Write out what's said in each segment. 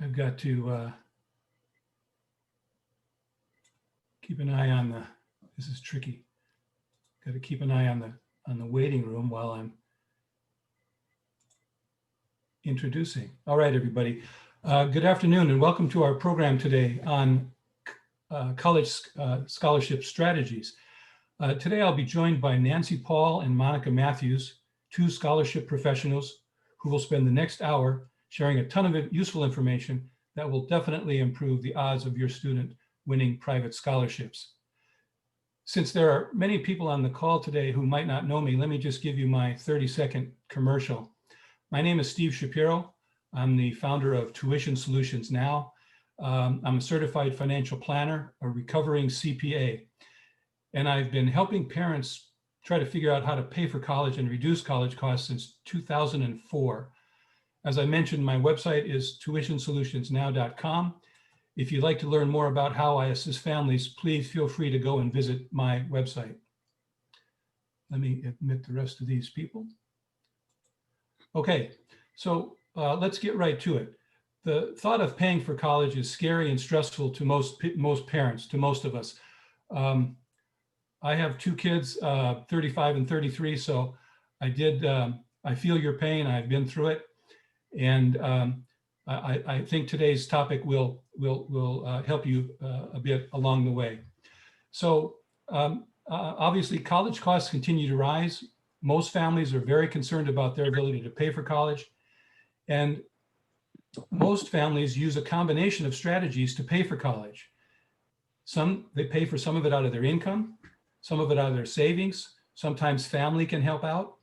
I've got to keep an eye on the, this is tricky. Got to keep an eye on the waiting room while I'm introducing. All right, everybody. Good afternoon and welcome to our program today on college scholarship strategies. Today I'll be joined by Nancy Paul and Monica Matthews, two scholarship professionals who will spend the next hour sharing a ton of useful information that will definitely improve the odds of your student winning private scholarships. Since there are many people on the call today who might not know me, let me just give you my 30-second commercial. My name is Steve Shapiro. I'm the founder of Tuition Solutions Now. I'm a certified financial planner, a recovering CPA, and I've been helping parents try to figure out how to pay for college and reduce college costs since 2004. As I mentioned, my website is tuitionsolutionsnow.com. If you'd like to learn more about how I assist families, please feel free to go and visit my website. Let me admit the rest of these people. Okay, so let's get right to it. The thought of paying for college is scary and stressful to most parents, to most of us. I have two kids, 35 and 33, so I feel your pain. I've been through it, and I think today's topic will help you a bit along the way. So obviously, college costs continue to rise. Most families are very concerned about their ability to pay for college, and most families use a combination of strategies to pay for college. They pay for some of it out of their income, some of it out of their savings. Sometimes family can help out.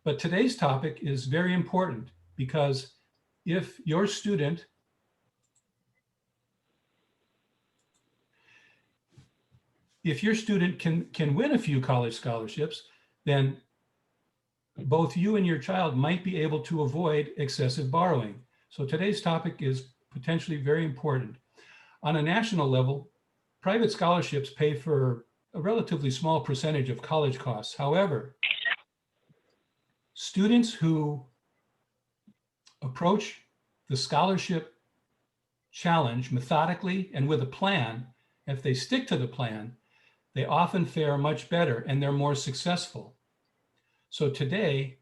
But today's topic is very important because if your student can win a few college scholarships, then both you and your child might be able to avoid excessive borrowing. So today's topic is potentially very important. On a national level, private scholarships pay for a relatively small percentage of college costs. However, students who approach the scholarship challenge methodically and with a plan, if they stick to the plan, they often fare much better and they're more successful. So today,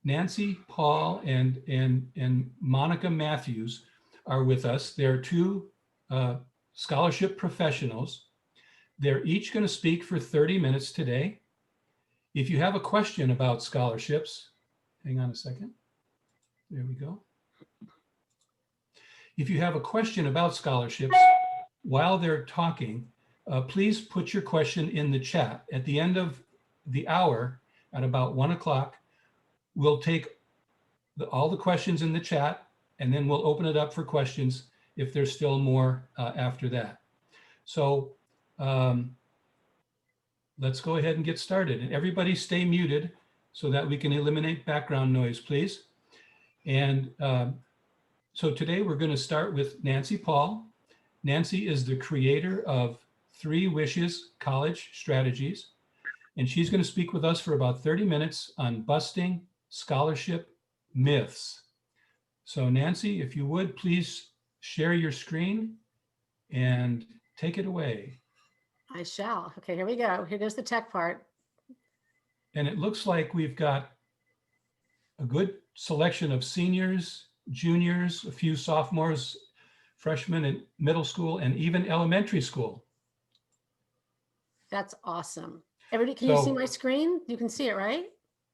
Nancy Paul and Monica Matthews are with us. They're two scholarship professionals. They're each going to speak for 30 minutes today. If you have a question about scholarships, hang on a second. There we go. If you have a question about scholarships while they're talking, please put your question in the chat. At the end of the hour, at about 1 o'clock, we'll take all the questions in the chat, and then we'll open it up for questions if there's still more after that. So let's go ahead and get started. And everybody stay muted so that we can eliminate background noise, please. And so today we're going to start with Nancy Paul. Nancy is the creator of 3 Wishes College Strategies, and she's going to speak with us for about 30 minutes on busting scholarship myths. So Nancy, if you would, please share your screen and take it away. I shall. Okay, here we go. Here goes the tech part. And it looks like we've got a good selection of seniors, juniors, a few sophomores, freshmen in middle school, and even elementary school. That's awesome. Everybody, can you see my screen? You can see it, right?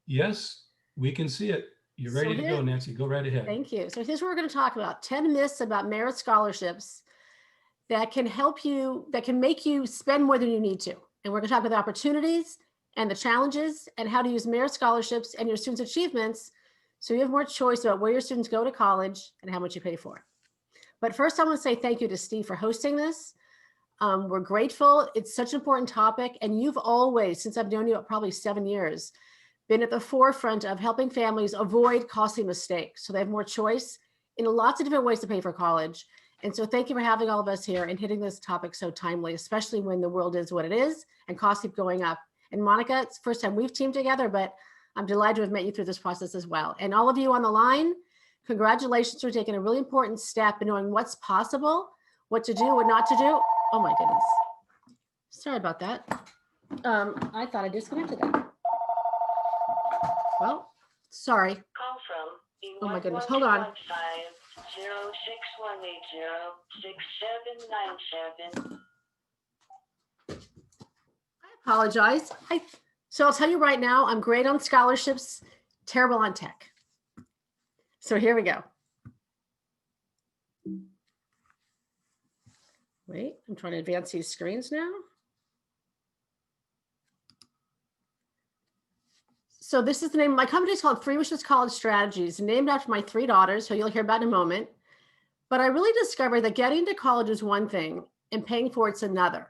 Yes, we can see it. You're ready to go, Nancy. Go right ahead. Thank you. So here's what we're going to talk about. 10 myths about merit scholarships that can help you, that can make you spend more than you need to. And we're going to talk about the opportunities and the challenges and how to use merit scholarships and your students' achievements so you have more choice about where your students go to college and how much you pay for. But first, I want to say thank you to Steve for hosting this. We're grateful. It's such an important topic. And you've always, since I've known you probably 7 years, been at the forefront of helping families avoid costly mistakes. So they have more choice in lots of different ways to pay for college. And so thank you for having all of us here and hitting this topic so timely, especially when the world is what it is and costs keep going up. And Monica, it's the first time we've teamed together, but I'm delighted to have met you through this process as well. And all of you on the line, Congratulations for taking a really important step in knowing what's possible, what to do, what not to do. Oh my goodness. Sorry about that. I thought I disconnected that. Well, sorry. Call from Oh my goodness, hold on. 06180-6797. I apologize. So I'll tell you right now, I'm great on scholarships, terrible on tech. So here we go. Wait, I'm trying to advance these screens now. So this is the name of my company. It's called Three Wishes College Strategies, named after my three daughters, who you'll hear about in a moment. But I really discovered that getting to college is one thing and paying for it's another.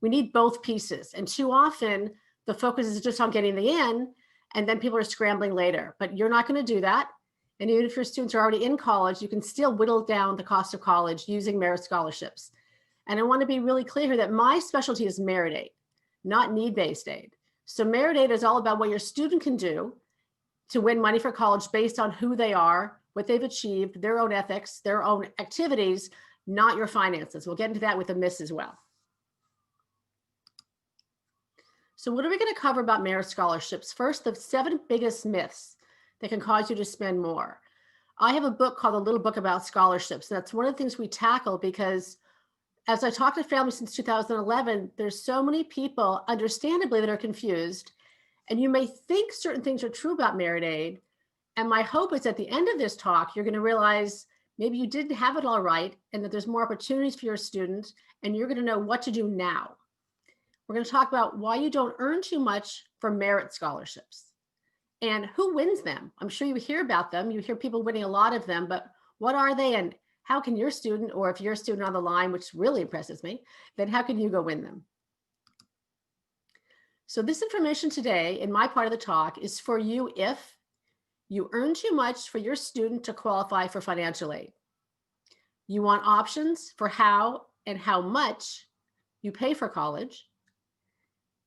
We need both pieces. And too often the focus is just on getting the in, and then people are scrambling later. But you're not going to do that. And even if your students are already in college, you can still whittle down the cost of college using merit scholarships. And I want to be really clear here that my specialty is merit aid, not need-based aid. So merit aid is all about what your student can do to win money for college based on who they are, what they've achieved, their own ethics, their own activities, not your finances. We'll get into that with a miss as well. So what are we going to cover about merit scholarships? First, the 7 biggest myths that can cause you to spend more. I have a book called The Little Book About Scholarships. And that's one of the things we tackle because as I talk to families since 2011, there's so many people, understandably, that are confused. And you may think certain things are true about merit aid. And my hope is at the end of this talk, you're going to realize maybe you didn't have it all right and that there's more opportunities for your student and you're going to know what to do now. We're going to talk about why you don't earn too much for merit scholarships and who wins them. I'm sure you hear about them. You hear people winning a lot of them, but what are they and how can your student, or if you're a student on the line, which really impresses me, then how can you go win them? So this information today in my part of the talk is for you if you earn too much for your student to qualify for financial aid. You want options for how and how much you pay for college.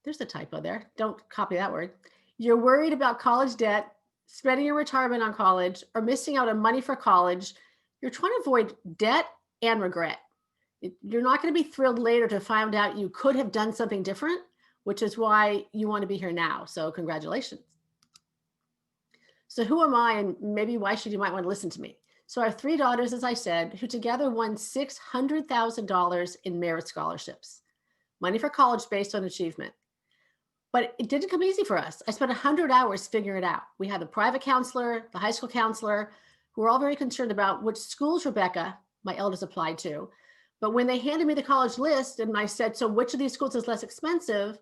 There's a typo there. Don't copy that word. You're worried about college debt, spending your retirement on college, or missing out on money for college. You're trying to avoid debt and regret. You're not going to be thrilled later to find out you could have done something different, which is why you want to be here now. So congratulations. So who am I and maybe why should you might want to listen to me? So I have 3 daughters, as I said, who together won $600,000 in merit scholarships, money for college based on achievement. But it didn't come easy for us. I spent 100 hours figuring it out. We had the private counselor, the high school counselor, who were all very concerned about which schools Rebecca, my eldest, applied to. But when they handed me the college list and I said, so which of these schools is less expensive?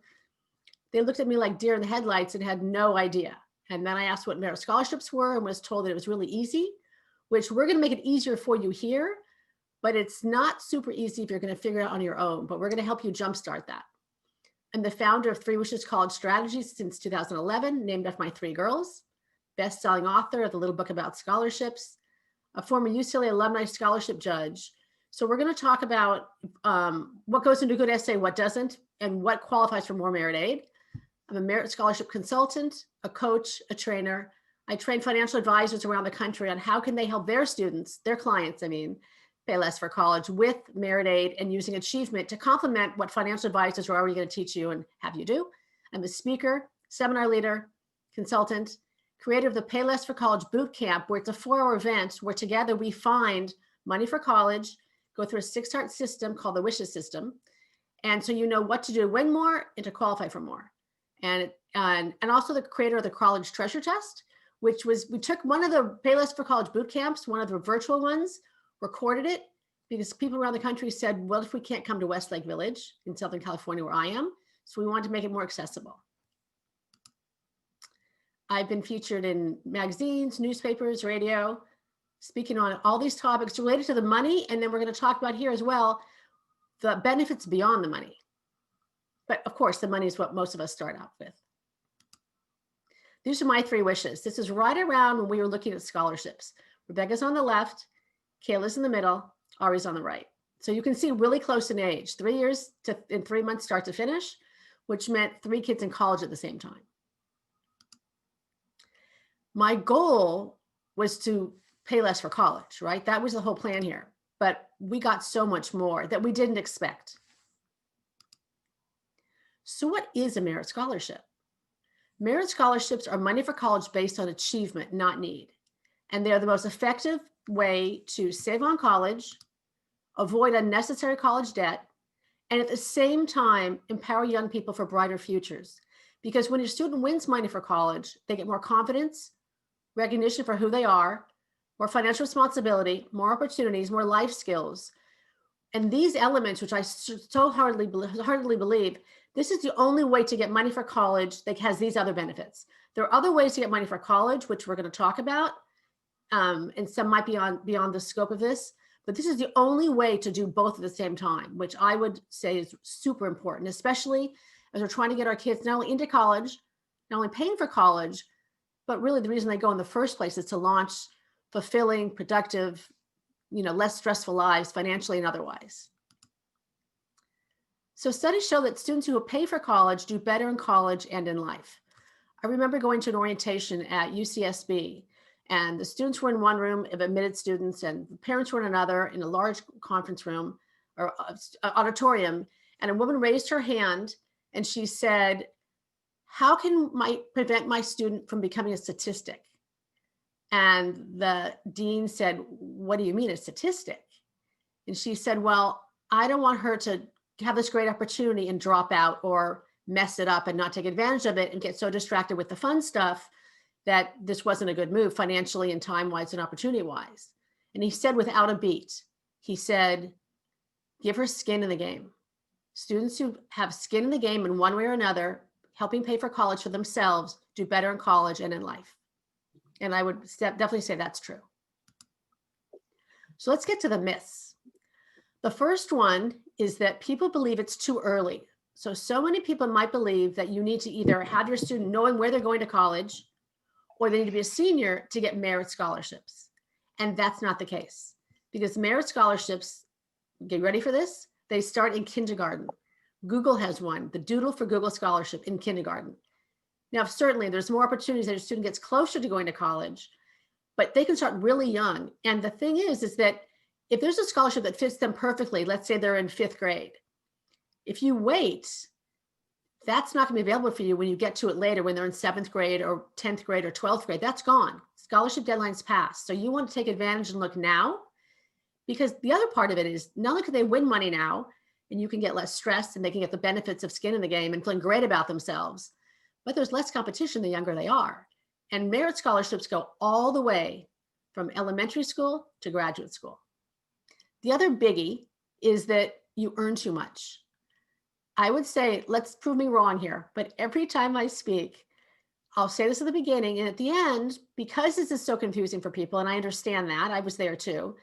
They looked at me like deer in the headlights and had no idea. And then I asked what merit scholarships were and was told that it was really easy, which we're going to make it easier for you here, but it's not super easy if you're going to figure it out on your own, but we're going to help you jumpstart that. I'm the founder of Three Wishes College Strategies since 2011, named after my 3 girls. Best-selling author of The Little Book About Scholarships, a former UCLA alumni scholarship judge. So we're going to talk about what goes into a good essay, what doesn't, and what qualifies for more merit aid. I'm a merit scholarship consultant, a coach, a trainer. I train financial advisors around the country on how can they help their students, their clients, pay less for college with merit aid and using achievement to complement what financial advisors are already going to teach you and have you do. I'm a speaker, seminar leader, consultant, creator of the Pay Less for College Boot Camp, where it's a 4-hour event where together we find money for college, go through a 6-part system called the Wishes System. And so you know what to do to win more and to qualify for more. And also the creator of the College Treasure Test, which was, we took one of the Pay Less for College boot camps, one of the virtual ones, recorded it because people around the country said, well, if we can't come to Westlake Village in Southern California where I am, so we wanted to make it more accessible. I've been featured in magazines, newspapers, radio, speaking on all these topics related to the money. And then we're going to talk about here as well, the benefits beyond the money. But of course, the money is what most of us start out with. These are my 3 wishes. This is right around when we were looking at scholarships. Rebecca's on the left, Kayla's in the middle, Ari's on the right. So you can see really close in age, 3 years in 3 months start to finish, which meant 3 kids in college at the same time. My goal was to pay less for college, right? That was the whole plan here. But we got so much more that we didn't expect. So what is a merit scholarship? Merit scholarships are money for college based on achievement, not need. And they're the most effective way to save on college, avoid unnecessary college debt, and at the same time, empower young people for brighter futures. Because when your student wins money for college, they get more confidence, recognition for who they are, more financial responsibility, more opportunities, more life skills. And these elements, which I so heartily believe, this is the only way to get money for college that has these other benefits. There are other ways to get money for college, which we're going to talk about, and some might be beyond the scope of this, but this is the only way to do both at the same time, which I would say is super important, especially as we're trying to get our kids not only into college, not only paying for college, but really the reason they go in the first place is to launch fulfilling, productive, less stressful lives financially and otherwise. So studies show that students who pay for college do better in college and in life. I remember going to an orientation at UCSB, and the students were in one room of admitted students, and the parents were in another in a large conference room or auditorium. And a woman raised her hand and she said, "How can I prevent my student from becoming a statistic?" And the dean said, "What do you mean, a statistic?" And she said, "Well, I don't want her to have this great opportunity and drop out or mess it up and not take advantage of it and get so distracted with the fun stuff that this wasn't a good move financially and time-wise and opportunity-wise." And he said without a beat, he said, "Give her skin in the game." Students who have skin in the game in one way or another, helping pay for college for themselves, do better in college and in life. And I would definitely say that's true. So let's get to the myths. The first one is that people believe it's too early. So many people might believe that you need to either have your student knowing where they're going to college, or they need to be a senior to get merit scholarships. And that's not the case, because merit scholarships, get ready for this, they start in kindergarten. Google has one, the Doodle for Google Scholarship in kindergarten. Now, certainly there's more opportunities as a student gets closer to going to college, but they can start really young. And the thing is that if there's a scholarship that fits them perfectly, let's say they're in 5th grade, if you wait, that's not going to be available for you when you get to it later, when they're in 7th grade or 10th grade or 12th grade. That's gone. Scholarship deadlines passed. So you want to take advantage and look now, because the other part of it is not only can they win money now and you can get less stress and they can get the benefits of skin in the game and feeling great about themselves, but there's less competition the younger they are. And merit scholarships go all the way from elementary school to graduate school. The other biggie is that you earn too much. I would say, let's prove me wrong here, but every time I speak, I'll say this at the beginning and at the end, because this is so confusing for people, and I understand that, I was there too,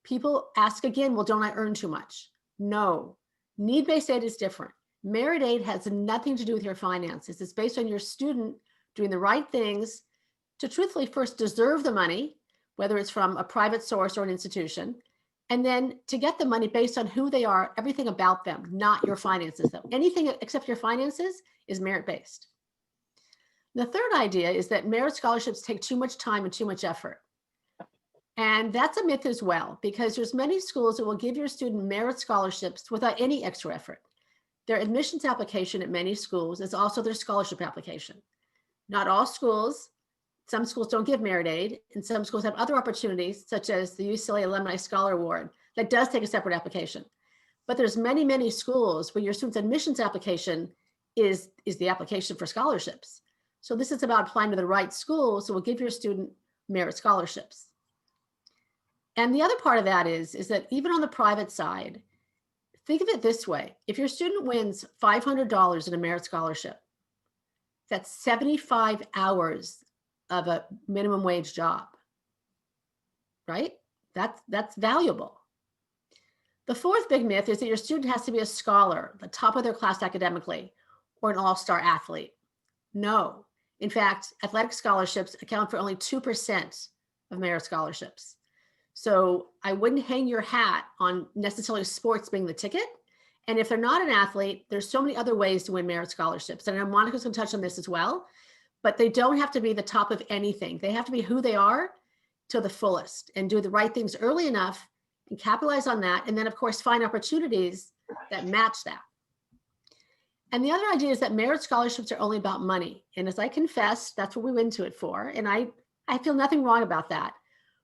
people ask again, well, don't I earn too much? No, need-based aid is different. Merit aid has nothing to do with your finances. It's based on your student doing the right things to truthfully first deserve the money, whether it's from a private source or an institution, and then to get the money based on who they are, everything about them, not your finances. So anything except your finances is merit-based. The third idea is that merit scholarships take too much time and too much effort. And that's a myth as well, because there's many schools that will give your student merit scholarships without any extra effort. Their admissions application at many schools is also their scholarship application. Not all schools, some schools don't give merit aid, and some schools have other opportunities, such as the UCLA Alumni Scholar Award, that does take a separate application. But there's many, many schools where your student's admissions application is the application for scholarships. So this is about applying to the right school, so we'll give your student merit scholarships. And the other part of that is that even on the private side, think of it this way. If your student wins $500 in a merit scholarship, that's 75 hours of a minimum wage job, right? That's valuable. The fourth big myth is that your student has to be a scholar, the top of their class academically, or an all-star athlete. No. In fact, athletic scholarships account for only 2% of merit scholarships. So I wouldn't hang your hat on necessarily sports being the ticket. And if they're not an athlete, there's so many other ways to win merit scholarships. And Monica's going to touch on this as well, but they don't have to be the top of anything. They have to be who they are to the fullest and do the right things early enough and capitalize on that. And then of course, find opportunities that match that. And the other idea is that merit scholarships are only about money. And as I confessed, that's what we went into it for. And I feel nothing wrong about that.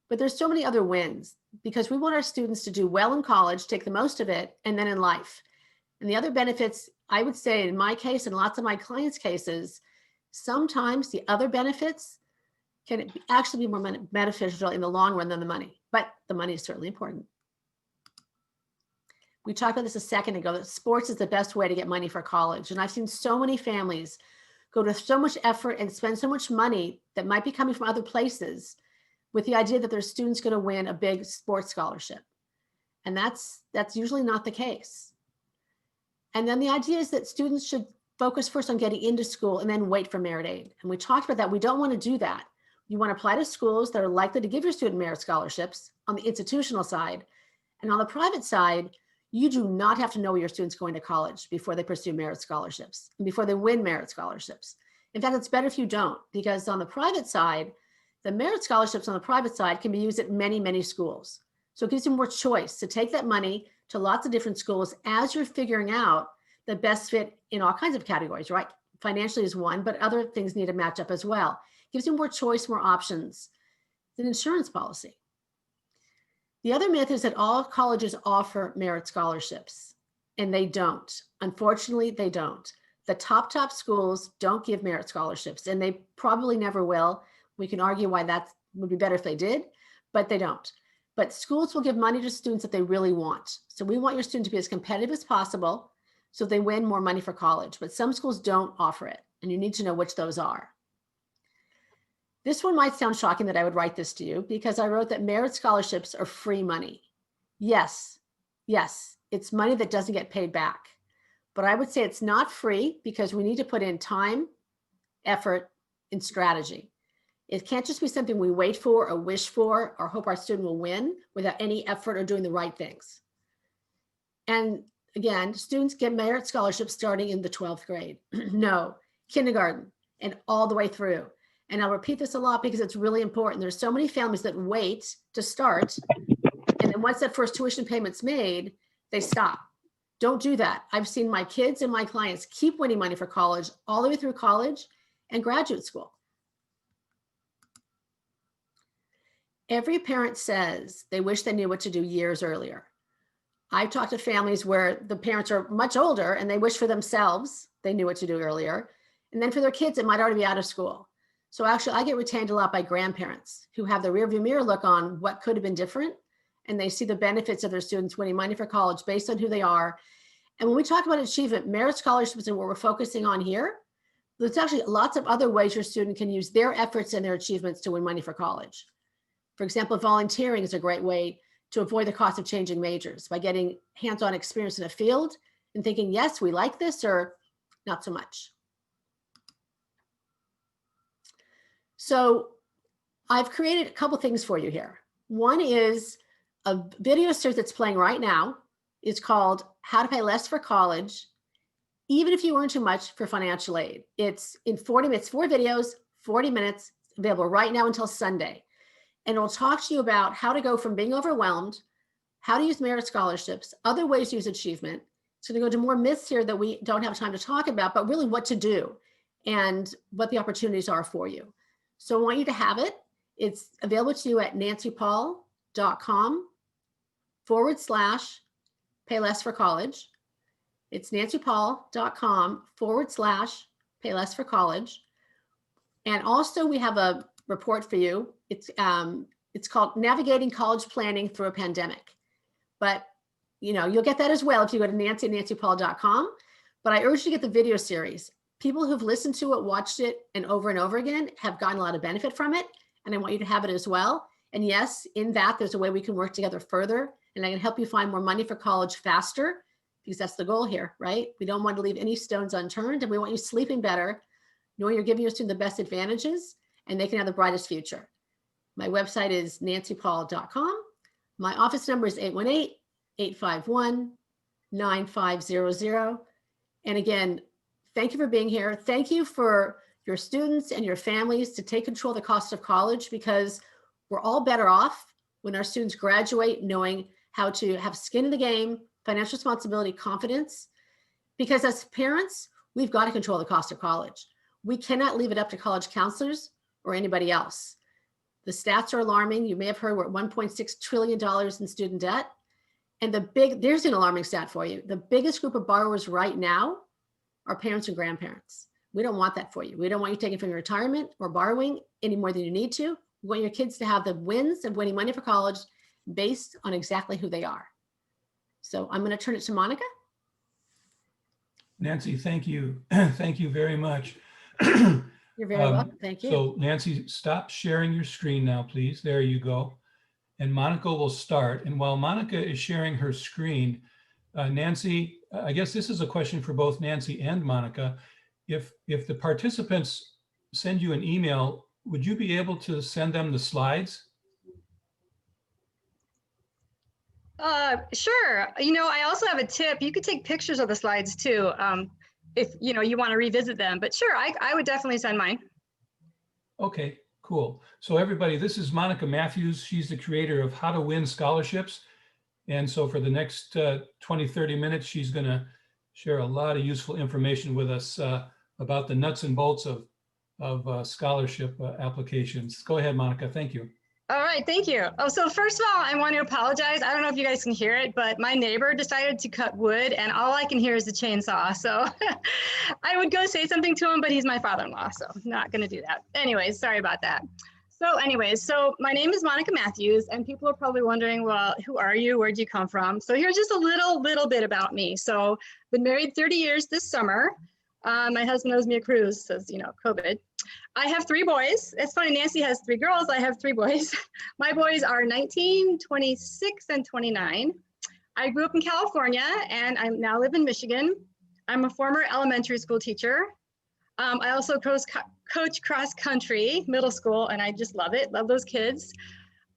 But there's so many other wins because we want our students to do well in college, take the most of it, and then in life. And the other benefits, I would say in my case and lots of my clients' cases, sometimes the other benefits can actually be more beneficial in the long run than the money. But the money is certainly important. We talked about this a second ago, that sports is the best way to get money for college. And I've seen so many families go to so much effort and spend so much money that might be coming from other places with the idea that their student's going to win a big sports scholarship. And that's usually not the case. And then the idea is that students should focus first on getting into school and then wait for merit aid. And we talked about that. We don't want to do that. You want to apply to schools that are likely to give your student merit scholarships on the institutional side. And on the private side, you do not have to know where your student's going to college before they pursue merit scholarships and before they win merit scholarships. In fact, it's better if you don't, because on the private side, the merit scholarships on the private side can be used at many, many schools. So it gives you more choice to take that money to lots of different schools as you're figuring out the best fit in all kinds of categories, right? Financially is one, but other things need to match up as well. It gives you more choice, more options. It's an insurance policy. The other myth is that all colleges offer merit scholarships, and they don't. Unfortunately, they don't. The top schools don't give merit scholarships, and they probably never will. We can argue why that would be better if they did, but they don't. But schools will give money to students that they really want. So we want your student to be as competitive as possible so they win more money for college, but some schools don't offer it, and you need to know which those are. This one might sound shocking that I would write this to you because I wrote that merit scholarships are free money. Yes, it's money that doesn't get paid back. But I would say it's not free because we need to put in time, effort, and strategy. It can't just be something we wait for or wish for or hope our student will win without any effort or doing the right things. And again, students get merit scholarships starting in the 12th grade. No, kindergarten and all the way through. And I'll repeat this a lot because it's really important. There's so many families that wait to start. And then once that first tuition payment's made, they stop. Don't do that. I've seen my kids and my clients keep winning money for college all the way through college and graduate school. Every parent says they wish they knew what to do years earlier. I've talked to families where the parents are much older and they wish for themselves they knew what to do earlier. And then for their kids, it might already be out of school. So actually, I get retained a lot by grandparents who have the rearview mirror look on what could have been different. And they see the benefits of their students winning money for college based on who they are. And when we talk about achievement, merit scholarships and what we're focusing on here, there's actually lots of other ways your student can use their efforts and their achievements to win money for college. For example, volunteering is a great way to avoid the cost of changing majors by getting hands-on experience in a field and thinking, yes, we like this, or not so much. So I've created a couple things for you here. One is a video series that's playing right now. It's called How to Pay Less for College, Even If You Earn Too Much for Financial Aid. It's in 40 minutes, 4 videos, 40 minutes, available right now until Sunday. And it'll talk to you about how to go from being overwhelmed, how to use merit scholarships, other ways to use achievement. It's going to go to more myths here that we don't have time to talk about, but really what to do and what the opportunities are for you. So I want you to have it. It's available to you at nancypaul.com/pay less for college. It's nancypaul.com/pay less for college. And also we have a report for you. It's called Navigating College Planning Through a Pandemic. But you'll get that as well if you go to nancypaul.com. But I urge you to get the video series. People who've listened to it, watched it, and over again have gotten a lot of benefit from it. And I want you to have it as well. And yes, in that, there's a way we can work together further. And I can help you find more money for college faster, because that's the goal here, right? We don't want to leave any stones unturned. And we want you sleeping better, knowing you're giving your student the best advantages, and they can have the brightest future. My website is nancypaul.com. My office number is 818-851-9500. And again, thank you for being here. Thank you for your students and your families to take control of the cost of college, because We're all better off when our students graduate knowing how to have skin in the game, financial responsibility, confidence, because as parents, we've got to control the cost of college. We cannot leave it up to college counselors or anybody else. The stats are alarming. You may have heard we're at $1.6 trillion in student debt. And there's an alarming stat for you. The biggest group of borrowers right now are parents and grandparents. We don't want that for you. We don't want you taking from your retirement or borrowing any more than you need to. We want your kids to have the wins of winning money for college based on exactly who they are. So I'm going to turn it to Monica. Nancy, thank you. Thank you very much. You're very welcome. Thank you. So Nancy, stop sharing your screen now, please. There you go. And Monica will start. And while Monica is sharing her screen, Nancy, I guess this is a question for both Nancy and Monica. If the participants send you an email, would you be able to send them the slides? Sure. I also have a tip. You could take pictures of the slides too, if you want to revisit them. But sure, I would definitely send mine. Okay, cool. So everybody, this is Monica Matthews. She's the creator of How to Win Scholarships. And so for the next 20, 30 minutes, she's going to share a lot of useful information with us about the nuts and bolts of scholarship applications. Go ahead, Monica. Thank you. All right, thank you. Oh, so first of all, I want to apologize. I don't know if you guys can hear it, but my neighbor decided to cut wood and all I can hear is the chainsaw. So I would go say something to him, but he's my father-in-law, so I'm not going to do that. Anyways, sorry about that. So my name is Monica Matthews, and people are probably wondering, well, who are you? Where'd you come from? So here's just a little bit about me. So been married 30 years this summer. My husband owes me a cruise, says, COVID. I have 3 boys. It's funny, Nancy has 3 girls. I have 3 boys. My boys are 19, 26, and 29. I grew up in California, and I now live in Michigan. I'm a former elementary school teacher. I also coach cross country, middle school, and I just love it. Love those kids.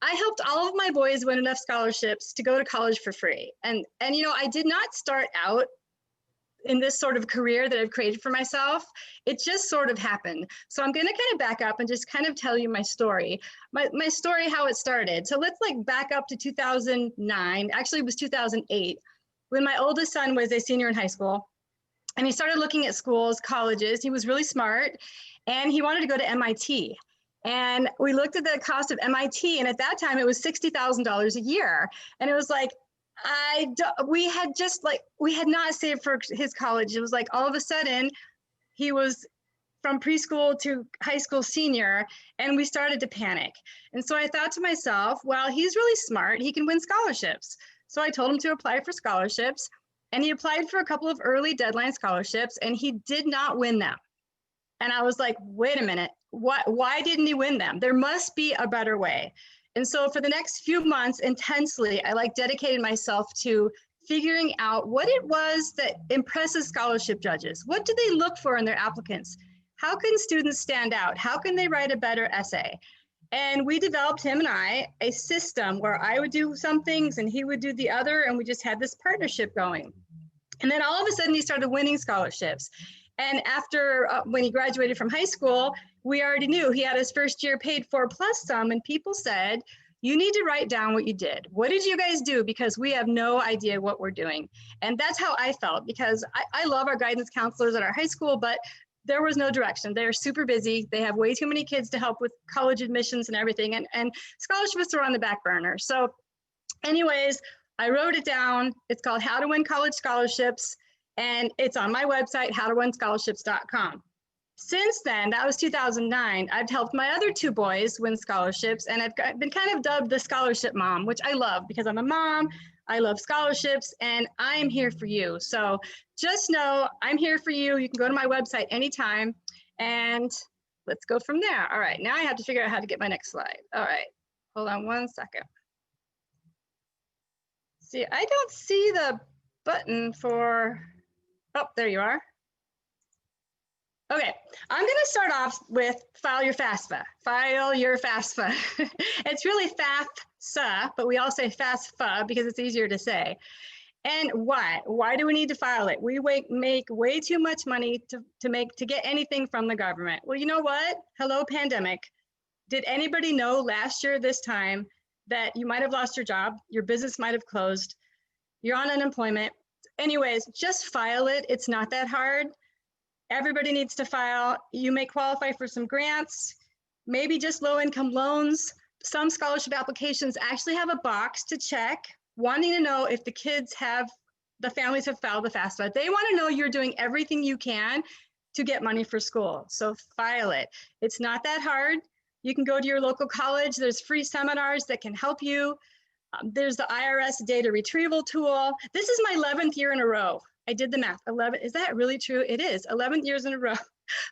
I helped all of my boys win enough scholarships to go to college for free. And I did not start out in this sort of career that I've created for myself. It just sort of happened. So I'm going to kind of back up and just kind of tell you my story, my story, how it started. So let's back up to 2009. Actually, it was 2008 when my oldest son was a senior in high school. And he started looking at schools, colleges. He was really smart and he wanted to go to MIT. And we looked at the cost of MIT. And at that time, it was $60,000 a year. And it was like, we had not saved for his college. It was like all of a sudden he was from preschool to high school senior, and we started to panic. And so I thought to myself, well, he's really smart. He can win scholarships. So I told him to apply for scholarships, and he applied for a couple of early deadline scholarships, and he did not win them. And I was like, wait a minute, why didn't he win them? There must be a better way. And so for the next few months intensely, I dedicated myself to figuring out what it was that impresses scholarship judges. What do they look for in their applicants? How can students stand out? How can they write a better essay? And we developed, him and I, a system where I would do some things and he would do the other, and we just had this partnership going. And then all of a sudden he started winning scholarships. And after, when he graduated from high school, we already knew he had his first year paid for plus some, and people said, you need to write down what you did. What did you guys do? Because we have no idea what we're doing. And that's how I felt, because I love our guidance counselors at our high school, but there was no direction. They're super busy. They have way too many kids to help with college admissions and everything. And scholarships are on the back burner. So anyways, I wrote it down. It's called How to Win College Scholarships. And it's on my website, howtowinscholarships.com. Since then, that was 2009, I've helped my other 2 boys win scholarships, and I've been kind of dubbed the scholarship mom, which I love because I'm a mom, I love scholarships, and I am here for you. So just know I'm here for you. You can go to my website anytime, and let's go from there. All right, now I have to figure out how to get my next slide. All right, hold on one second. See, I don't see the button for, oh, there you are. Okay, I'm going to start off with file your FAFSA. File your FAFSA. It's really FAFSA, but we all say FAFSA because it's easier to say. And why? Why do we need to file it? We make way too much money to get anything from the government. Well, you know what? Hello, pandemic. Did anybody know last year this time that you might have lost your job, your business might have closed, you're on unemployment? Anyways, just file it. It's not that hard. Everybody needs to file. You may qualify for some grants, maybe just low-income loans. Some scholarship applications actually have a box to check, wanting to know if the families have filed the FAFSA. They want to know you're doing everything you can to get money for school. So file it. It's not that hard. You can go to your local college. There's free seminars that can help you. There's the IRS data retrieval tool. This is my 11th year in a row. I did the math. 11, is that really true? It is 11 years in a row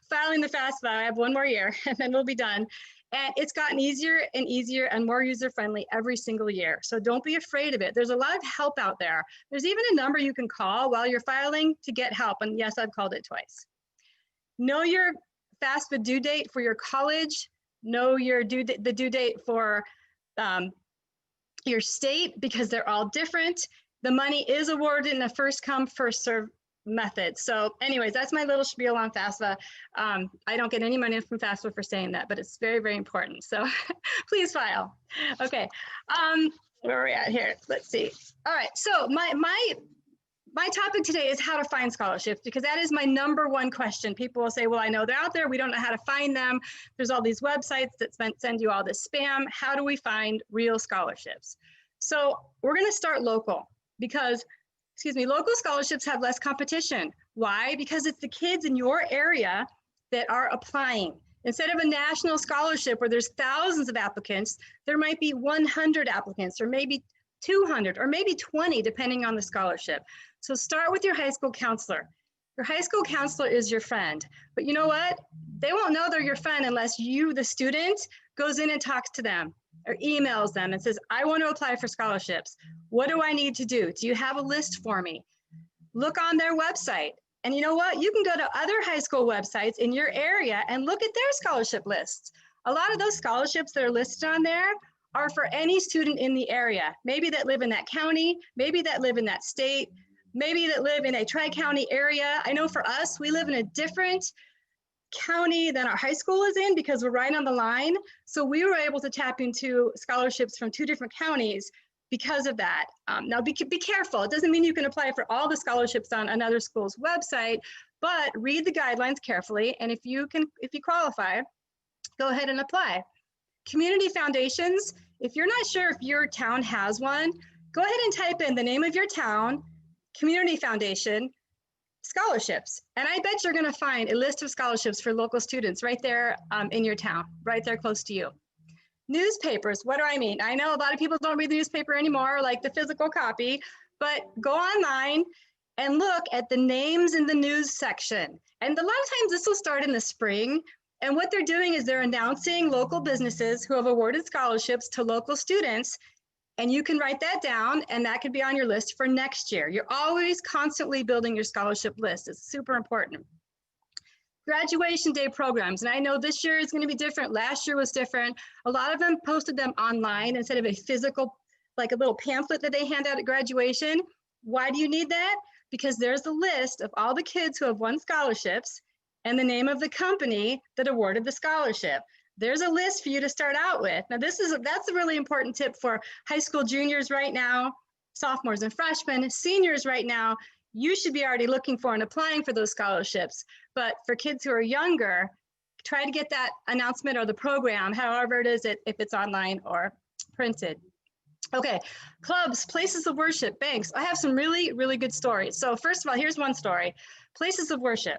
filing the FAFSA. I have one more year and then we'll be done. And it's gotten easier and easier and more user-friendly every single year. So don't be afraid of it. There's a lot of help out there. There's even a number you can call while you're filing to get help. And yes, I've called it twice. Know your FAFSA due date for your college. Know your the due date for your state, because they're all different. The money is awarded in a first come, first serve method. So anyways, that's my little spiel on FAFSA. I don't get any money from FAFSA for saying that, but it's very, very important. So please file. Okay, where are we at here? Let's see. All right, so my topic today is how to find scholarships, because that is my #1 question. People will say, well, I know they're out there. We don't know how to find them. There's all these websites that send you all this spam. How do we find real scholarships? So we're going to start local, because, local scholarships have less competition. Why? Because it's the kids in your area that are applying. Instead of a national scholarship where there's thousands of applicants, there might be 100 applicants, or maybe 200, or maybe 20, depending on the scholarship. So start with your high school counselor. Your high school counselor is your friend, but you know what? They won't know they're your friend unless you, the student, goes in and talks to them or emails them and says, I want to apply for scholarships. What do I need to do? Do you have a list for me? Look on their website. And you know what? You can go to other high school websites in your area and look at their scholarship lists. A lot of those scholarships that are listed on there are for any student in the area. Maybe that live in that county, maybe that live in that state, maybe that live in a tri-county area. I know for us, we live in a different county than our high school is in, because we're right on the line. So we were able to tap into scholarships from 2 different counties because of that. Now be careful. It doesn't mean you can apply for all the scholarships on another school's website, but read the guidelines carefully. And if you qualify, go ahead and apply. Community foundations, if you're not sure if your town has one, go ahead and type in the name of your town, community foundation, scholarships. And I bet you're going to find a list of scholarships for local students right there in your town, right there close to you. Newspapers, what do I mean? I know a lot of people don't read the newspaper anymore, like the physical copy, but go online and look at the names in the news section. And a lot of times this will start in the spring. And what they're doing is they're announcing local businesses who have awarded scholarships to local students. And you can write that down, and that could be on your list for next year. You're always constantly building your scholarship list. It's super important. Graduation day programs, and I know this year is going to be different. Last year was different. A lot of them posted them online instead of a physical, like a little pamphlet that they hand out at graduation. Why do you need that? Because there's a list of all the kids who have won scholarships and the name of the company that awarded the scholarship. There's a list for you to start out with. Now that's a really important tip for high school juniors right now, sophomores and freshmen, seniors right now. You should be already looking for and applying for those scholarships. But for kids who are younger, try to get that announcement or the program, however it is, if it's online or printed. Okay, clubs, places of worship, banks. I have some really, really good stories. So first of all, here's one story. Places of worship.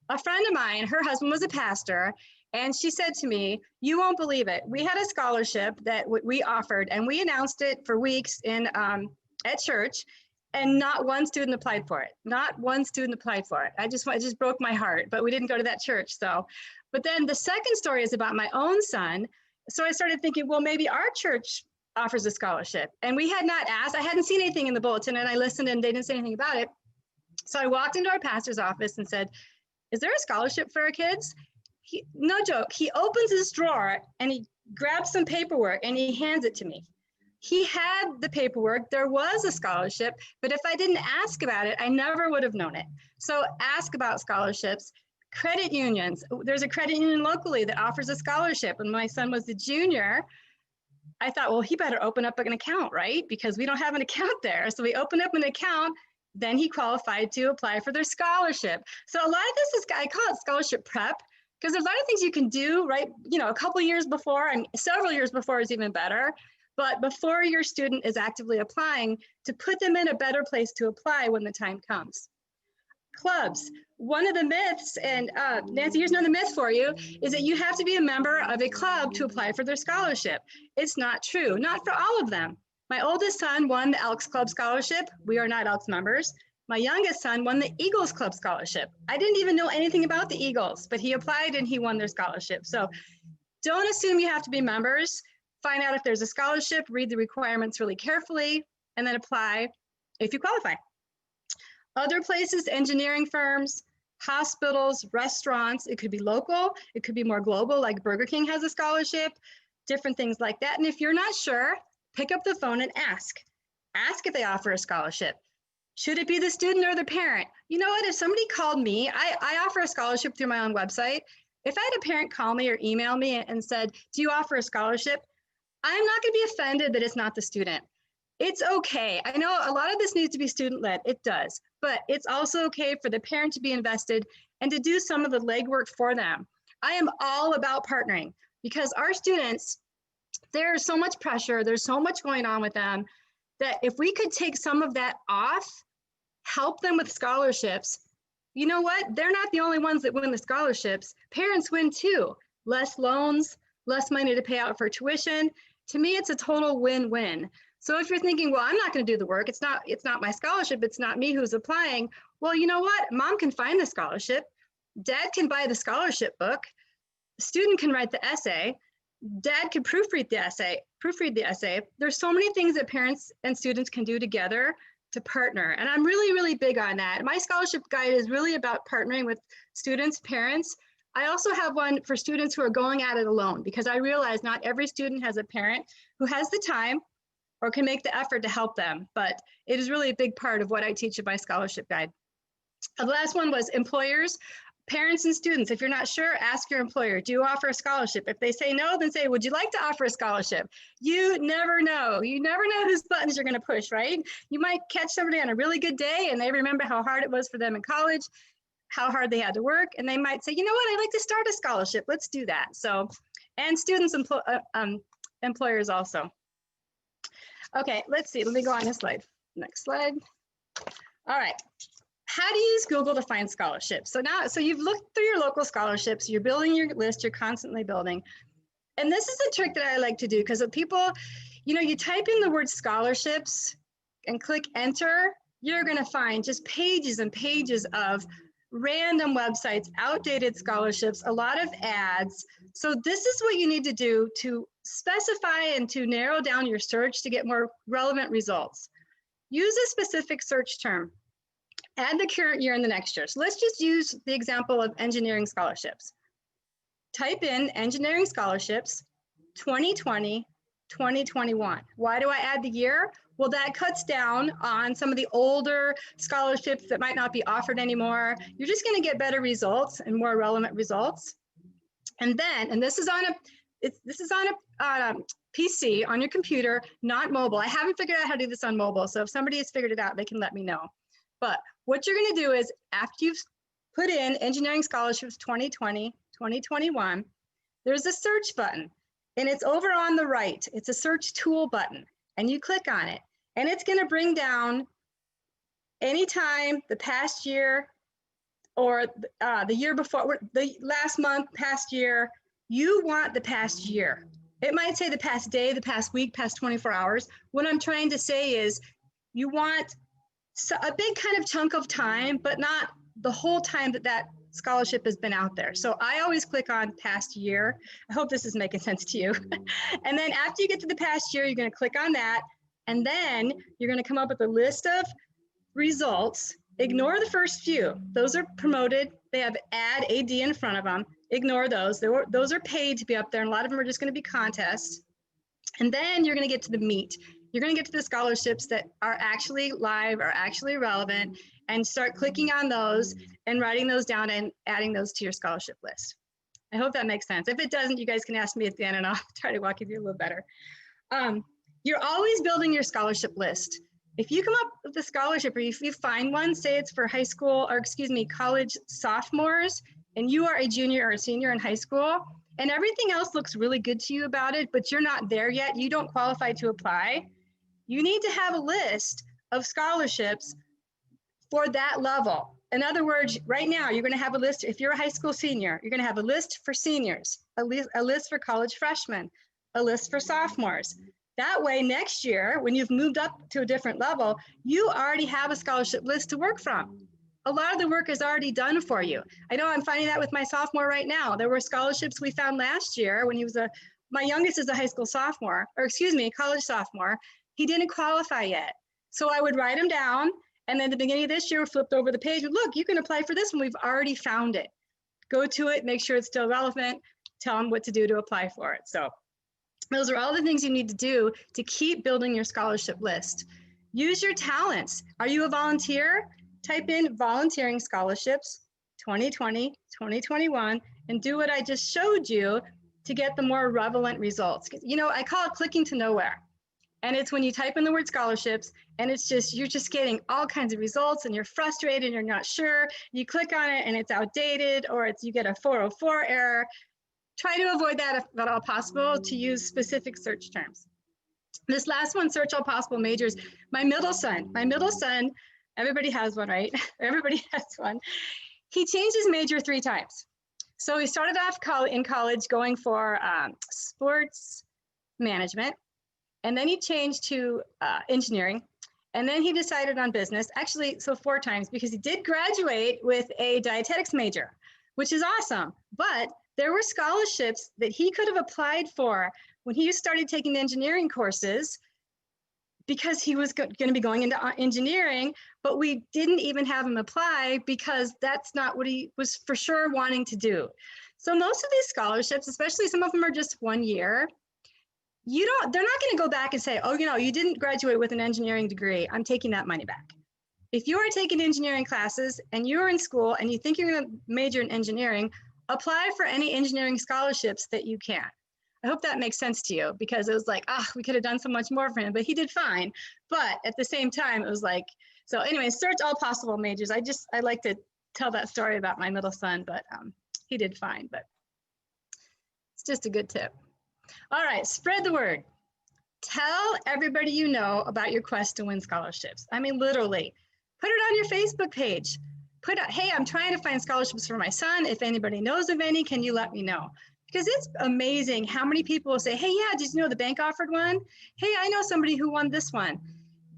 A friend of mine, her husband was a pastor, and she said to me, you won't believe it. We had a scholarship that we offered, and we announced it for weeks at church, and not one student applied for it. Not one student applied for it. It just broke my heart, but we didn't go to that church. So, but then the second story is about my own son. So I started thinking, well, maybe our church offers a scholarship. And we had not asked. I hadn't seen anything in the bulletin, and I listened, and they didn't say anything about it. So I walked into our pastor's office and said, is there a scholarship for our kids? No joke, he opens his drawer and he grabs some paperwork and he hands it to me. He had the paperwork, there was a scholarship, but if I didn't ask about it, I never would have known it. So ask about scholarships. Credit unions. There's a credit union locally that offers a scholarship. When my son was a junior, I thought, well, he better open up an account, right? Because we don't have an account there. So we opened up an account, then he qualified to apply for their scholarship. So a lot of this is, I call it scholarship prep, because there's a lot of things you can do, right? You know, a couple years before, and several years before is even better. But before your student is actively applying, to put them in a better place to apply when the time comes. Clubs. One of the myths, and Nancy, here's another myth for you, is that you have to be a member of a club to apply for their scholarship. It's not true, not for all of them. My oldest son won the Elks Club scholarship. We are not Elks members. My youngest son won the Eagles Club scholarship. I didn't even know anything about the Eagles, but he applied and he won their scholarship. So don't assume you have to be members. Find out if there's a scholarship, read the requirements really carefully, and then apply if you qualify. Other places, engineering firms, hospitals, restaurants, it could be local, it could be more global, like Burger King has a scholarship, different things like that. And if you're not sure, pick up the phone and ask. Ask if they offer a scholarship. Should it be the student or the parent? You know what, if somebody called me, I offer a scholarship through my own website. If I had a parent call me or email me and said, do you offer a scholarship? I'm not gonna be offended that it's not the student. It's okay. I know a lot of this needs to be student-led, it does, but it's also okay for the parent to be invested and to do some of the legwork for them. I am all about partnering because our students, there's so much pressure, there's so much going on with them that if we could take some of that off, help them with scholarships, you know what? They're not the only ones that win the scholarships. Parents win too. Less loans, less money to pay out for tuition. To me, it's a total win-win. So if you're thinking, well, I'm not going to do the work, it's not my scholarship, it's not me who's applying. Well, you know what? Mom can find the scholarship. Dad can buy the scholarship book. Student can write the essay. Dad can proofread the essay. There's so many things that parents and students can do together to partner. And I'm really, really big on that. My scholarship guide is really about partnering with students, parents. I also have one for students who are going at it alone because I realize not every student has a parent who has the time or can make the effort to help them, but it is really a big part of what I teach in my scholarship guide. The last one was employers, parents and students. If you're not sure, ask your employer, do you offer a scholarship? If they say no, then say, would you like to offer a scholarship? You never know. You never know whose buttons you're gonna push, right? You might catch somebody on a really good day and they remember how hard it was for them in college, how hard they had to work, and they might say, you know what, I'd like to start a scholarship, let's do that. So, and students, employers also. Okay, let's see, let me go on this slide. Next slide. All right, how to use Google to find scholarships. So you've looked through your local scholarships, you're building your list, you're constantly building. And this is a trick that I like to do because people, you know, you type in the word scholarships and click enter, you're gonna find just pages and pages of random websites, outdated scholarships, a lot of ads. So this is what you need to do to specify and to narrow down your search to get more relevant results. Use a specific search term. Add the current year and the next year. So let's just use the example of engineering scholarships. Type in engineering scholarships 2020, 2021. Why do I add the year? Well, that cuts down on some of the older scholarships that might not be offered anymore. You're just gonna get better results and more relevant results. And then, and this is on a PC, on your computer, not mobile. I haven't figured out how to do this on mobile. So if somebody has figured it out, they can let me know. But what you're gonna do is after you've put in engineering scholarships 2020, 2021, there's a search button and it's over on the right. It's a search tool button and you click on it and it's gonna bring down anytime the past year or the year before, the last month, past year, you want the past year. It might say the past day, the past week, past 24 hours. What I'm trying to say is you want a big kind of chunk of time, but not the whole time that scholarship has been out there. So I always click on past year. I hope this is making sense to you. And then after you get to the past year, you're gonna click on that. And then you're gonna come up with a list of results. Ignore the first few. Those are promoted. They have AD in front of them. Ignore those. Those are paid to be up there. And a lot of them are just gonna be contests. And then you're gonna get to the meat. You're gonna get to the scholarships that are actually live, are actually relevant. and start clicking on those and writing those down and adding those to your scholarship list. I hope that makes sense. If it doesn't, you guys can ask me at the end and I'll try to walk you through a little better. You're always building your scholarship list. If you come up with a scholarship or if you find one, say it's for high school or college sophomores, and you are a junior or a senior in high school, and everything else looks really good to you about it, but you're not there yet, you don't qualify to apply, you need to have a list of scholarships for that level. In other words, right now, you're going to have a list. If you're a high school senior, you're going to have a list for seniors, a list for college freshmen, a list for sophomores. That way, next year, when you've moved up to a different level, you already have a scholarship list to work from. A lot of the work is already done for you. I know I'm finding that with my sophomore right now. There were scholarships we found last year when he was my youngest is a high school sophomore, or college sophomore. He didn't qualify yet. So I would write him down. And then at the beginning of this year, we flipped over the page. Look, you can apply for this one. We've already found it. Go to it, make sure it's still relevant, tell them what to do to apply for it. So those are all the things you need to do to keep building your scholarship list. Use your talents. Are you a volunteer? Type in volunteering scholarships 2020, 2021, and do what I just showed you to get the more relevant results. You know, I call it clicking to nowhere. And it's when you type in the word scholarships and you're just getting all kinds of results and you're frustrated and you're not sure. You click on it and it's outdated or you get a 404 error. Try to avoid that if at all possible, to use specific search terms. This last one, search all possible majors. My middle son, everybody has one, right? Everybody has one. He changed his major 3 times. So he started off in college going for sports management. And then he changed to engineering. And then he decided on business, actually, so 4 times, because he did graduate with a dietetics major, which is awesome. But there were scholarships that he could have applied for when he started taking engineering courses because he was going to be going into engineering, but we didn't even have him apply because that's not what he was for sure wanting to do. So most of these scholarships, especially some of them are just 1 year, they're not going to go back and say, oh, you didn't graduate with an engineering degree, I'm taking that money back. If you are taking engineering classes and you're in school and you think you're going to major in engineering, apply for any engineering scholarships that you can. I hope that makes sense to you because it was like, we could have done so much more for him, but he did fine. But at the same time, it was like, so anyway, search all possible majors. I like to tell that story about my middle son, but he did fine, but it's just a good tip. All right, spread the word. Tell everybody you know about your quest to win scholarships. I mean, literally, put it on your Facebook page. Hey, I'm trying to find scholarships for my son. If anybody knows of any, can you let me know? Because it's amazing how many people will say, hey, yeah, did you know the bank offered one? Hey, I know somebody who won this one.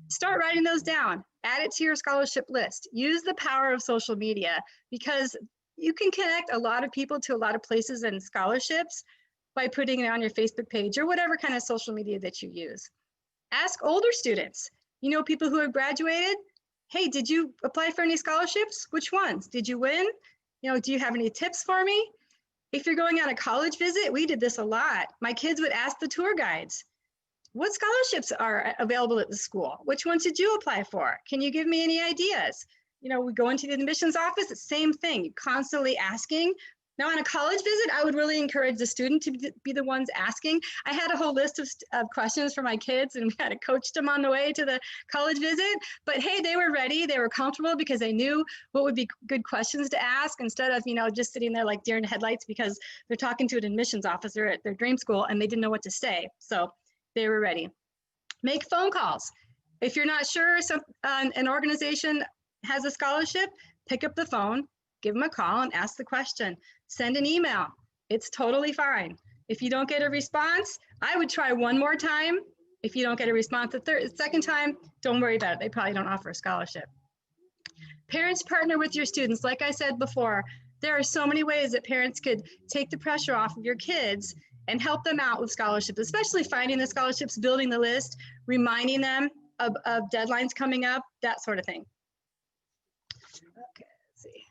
Start writing those down. Add it to your scholarship list. Use the power of social media because you can connect a lot of people to a lot of places and scholarships by putting it on your Facebook page or whatever kind of social media that you use. Ask older students, people who have graduated, hey, did you apply for any scholarships? Which ones? Did you win? Do you have any tips for me? If you're going on a college visit, we did this a lot. My kids would ask the tour guides, what scholarships are available at the school? Which ones did you apply for? Can you give me any ideas? We go into the admissions office, it's the same thing, you're constantly asking. Now on a college visit, I would really encourage the student to be the ones asking. I had a whole list of questions for my kids and we kind of coached them on the way to the college visit, but hey, they were ready, they were comfortable because they knew what would be good questions to ask instead of, just sitting there like deer in headlights because they're talking to an admissions officer at their dream school and they didn't know what to say. So they were ready. Make phone calls. If you're not sure an organization has a scholarship, pick up the phone, give them a call and ask the question. Send an email. It's totally fine. If you don't get a response, I would try one more time. If you don't get a response the second time, don't worry about it. They probably don't offer a scholarship. Parents partner with your students. Like I said before, there are so many ways that parents could take the pressure off of your kids and help them out with scholarships, especially finding the scholarships, building the list, reminding them of deadlines coming up, that sort of thing. Okay, let's see.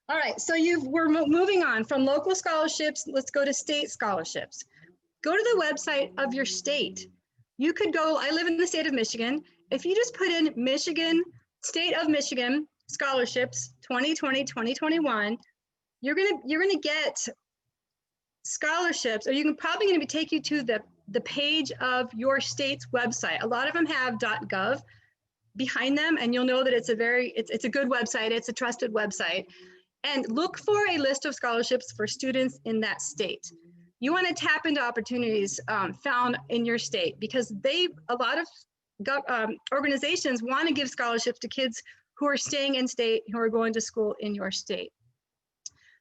All right, so we're moving on from local scholarships. Let's go to state scholarships. Go to the website of your state. You could go, I live in the state of Michigan. If you just put in Michigan State of Michigan scholarships 2020-2021, you're gonna get scholarships, or you can probably gonna take you to the page of your state's website. A lot of them have .gov behind them, and you'll know that it's a good website. It's a trusted website. And look for a list of scholarships for students in that state. You want to tap into opportunities found in your state, because a lot of organizations want to give scholarships to kids who are staying in state, who are going to school in your state.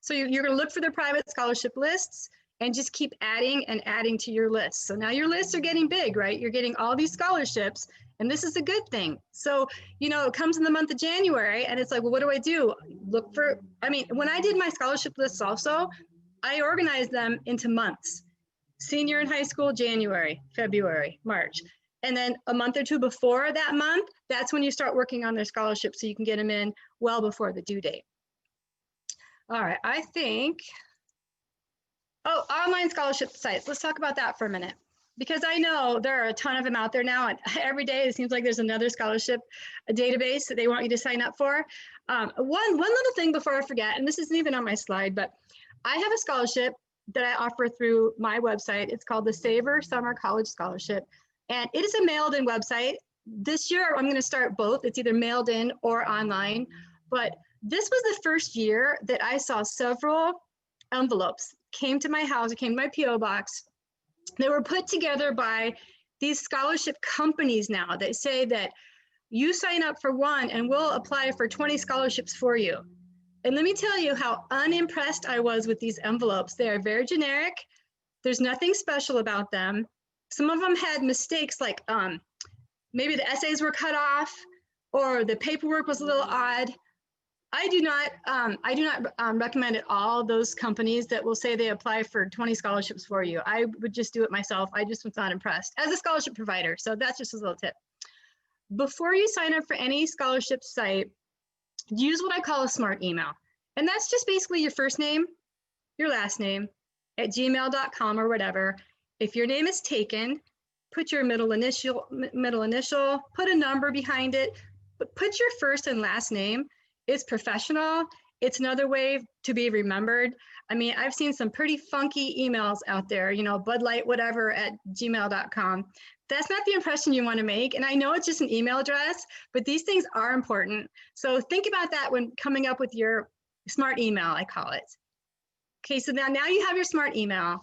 So you're going to look for the private scholarship lists and just keep adding and adding to your list. So now your lists are getting big, right? You're getting all these scholarships, and this is a good thing. So, you know, it comes in the month of January, and it's like, well, what do I do? Look for, I mean, when I did my scholarship lists also, I organized them into months. Senior in high school, January, February, March. And then a month or two before that month, that's when you start working on their scholarships, so you can get them in well before the due date. All right, I think, oh, online scholarship sites. Let's talk about that for a minute, because I know there are a ton of them out there now, and every day it seems like there's another scholarship database that they want you to sign up for. One little thing before I forget, and this isn't even on my slide, but I have a scholarship that I offer through my website. It's called the Savor Summer College Scholarship, and it is a mailed-in website. This year, I'm going to start both. It's either mailed in or online, but this was the first year that I saw several envelopes came to my house, it came to my P.O. box. They were put together by these scholarship companies now that say that you sign up for one and we'll apply for 20 scholarships for you. And let me tell you how unimpressed I was with these envelopes. They are very generic. There's nothing special about them. Some of them had mistakes, like maybe the essays were cut off or the paperwork was a little odd. I do not recommend at all those companies that will say they apply for 20 scholarships for you. I would just do it myself. I just was not impressed as a scholarship provider. So that's just a little tip. Before you sign up for any scholarship site, use what I call a smart email. And that's just basically your first name, your last name at gmail.com or whatever. If your name is taken, put your middle initial, put a number behind it, but put your first and last name. It's professional. It's another way to be remembered. I mean, I've seen some pretty funky emails out there, you know, Bud Light, whatever at gmail.com. That's not the impression you want to make. And I know it's just an email address, but these things are important. So think about that when coming up with your smart email, I call it. Okay, so now you have your smart email.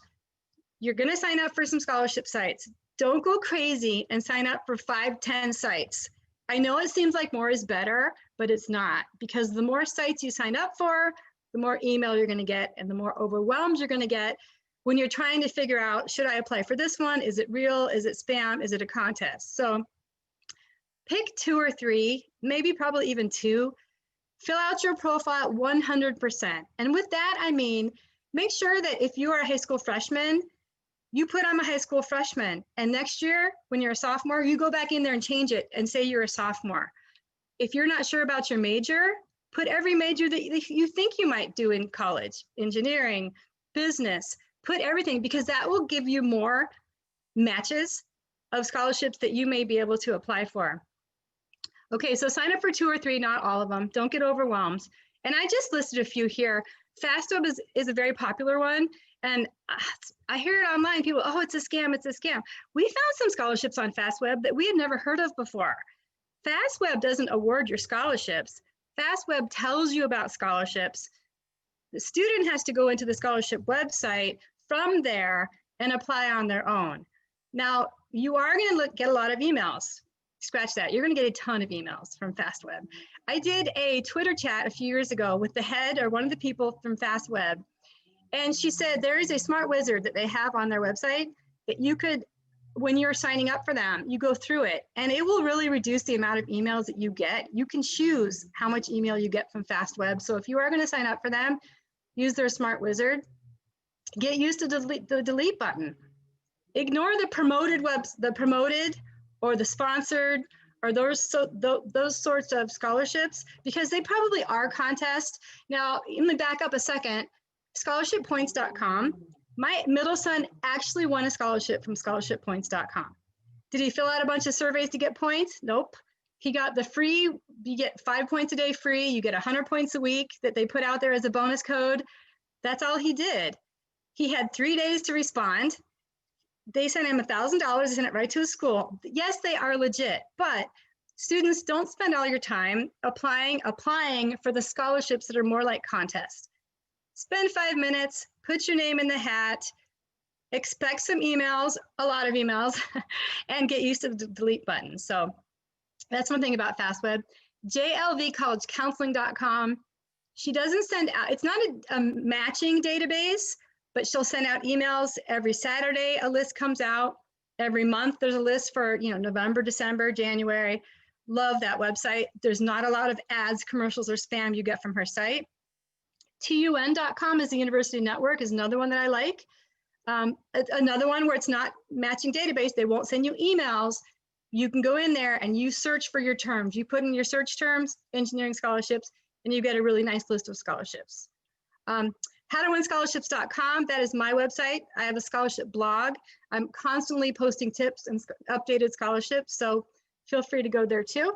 You're going to sign up for some scholarship sites. Don't go crazy and sign up for 5, 10 sites. I know it seems like more is better, but it's not, because the more sites you sign up for, the more email you're going to get and the more overwhelmed you're going to get when you're trying to figure out, should I apply for this one? Is it real? Is it spam? Is it a contest? So pick 2 or 3, maybe probably even 2. Fill out your profile 100%. And with that, I mean, make sure that if you are a high school freshman, you put I'm a high school freshman, and next year when you're a sophomore, you go back in there and change it and say you're a sophomore. If you're not sure about your major, put every major that you think you might do in college, engineering, business, put everything, because that will give you more matches of scholarships that you may be able to apply for. Okay, so sign up for 2 or 3, not all of them. Don't get overwhelmed. And I just listed a few here. FastWeb is a very popular one. And I hear it online, people, oh, it's a scam, it's a scam. We found some scholarships on FastWeb that we had never heard of before. FastWeb doesn't award your scholarships. FastWeb tells you about scholarships. The student has to go into the scholarship website from there and apply on their own. Now, you are going to get a lot of emails. Scratch that. You're going to get a ton of emails from FastWeb. I did a Twitter chat a few years ago with the head or one of the people from FastWeb. And she said there is a smart wizard that they have on their website that you could, when you're signing up for them, you go through it and it will really reduce the amount of emails that you get. You can choose how much email you get from FastWeb. So if you are going to sign up for them, use their smart wizard. Get used to the delete button. Ignore the promoted or the sponsored or those sorts of scholarships, because they probably are contests. Now, let me back up a second. Scholarshippoints.com. My middle son actually won a scholarship from scholarshippoints.com. Did he fill out a bunch of surveys to get points? Nope. He got the free, you get 5 points a day free, you get 100 points a week that they put out there as a bonus code. That's all he did. He had 3 days to respond. They sent him $1,000, they sent it right to his school. Yes, they are legit, but students, don't spend all your time applying for the scholarships that are more like contests. Spend 5 minutes, put your name in the hat, expect some emails, a lot of emails, and get used to the delete button. So that's one thing about FastWeb. JLVcollegecounseling.com. She doesn't send out, it's not a matching database, but she'll send out emails every Saturday. A list comes out every month. There's a list for, November, December, January. Love that website. There's not a lot of ads, commercials, or spam you get from her site. TUN.com is the University Network, is another one that I like. Another one where it's not matching database. They won't send you emails. You can go in there and you search for your terms. You put in your search terms, engineering scholarships, and you get a really nice list of scholarships. HowToWinScholarships.com, that is my website. I have a scholarship blog. I'm constantly posting tips and updated scholarships, so feel free to go there too.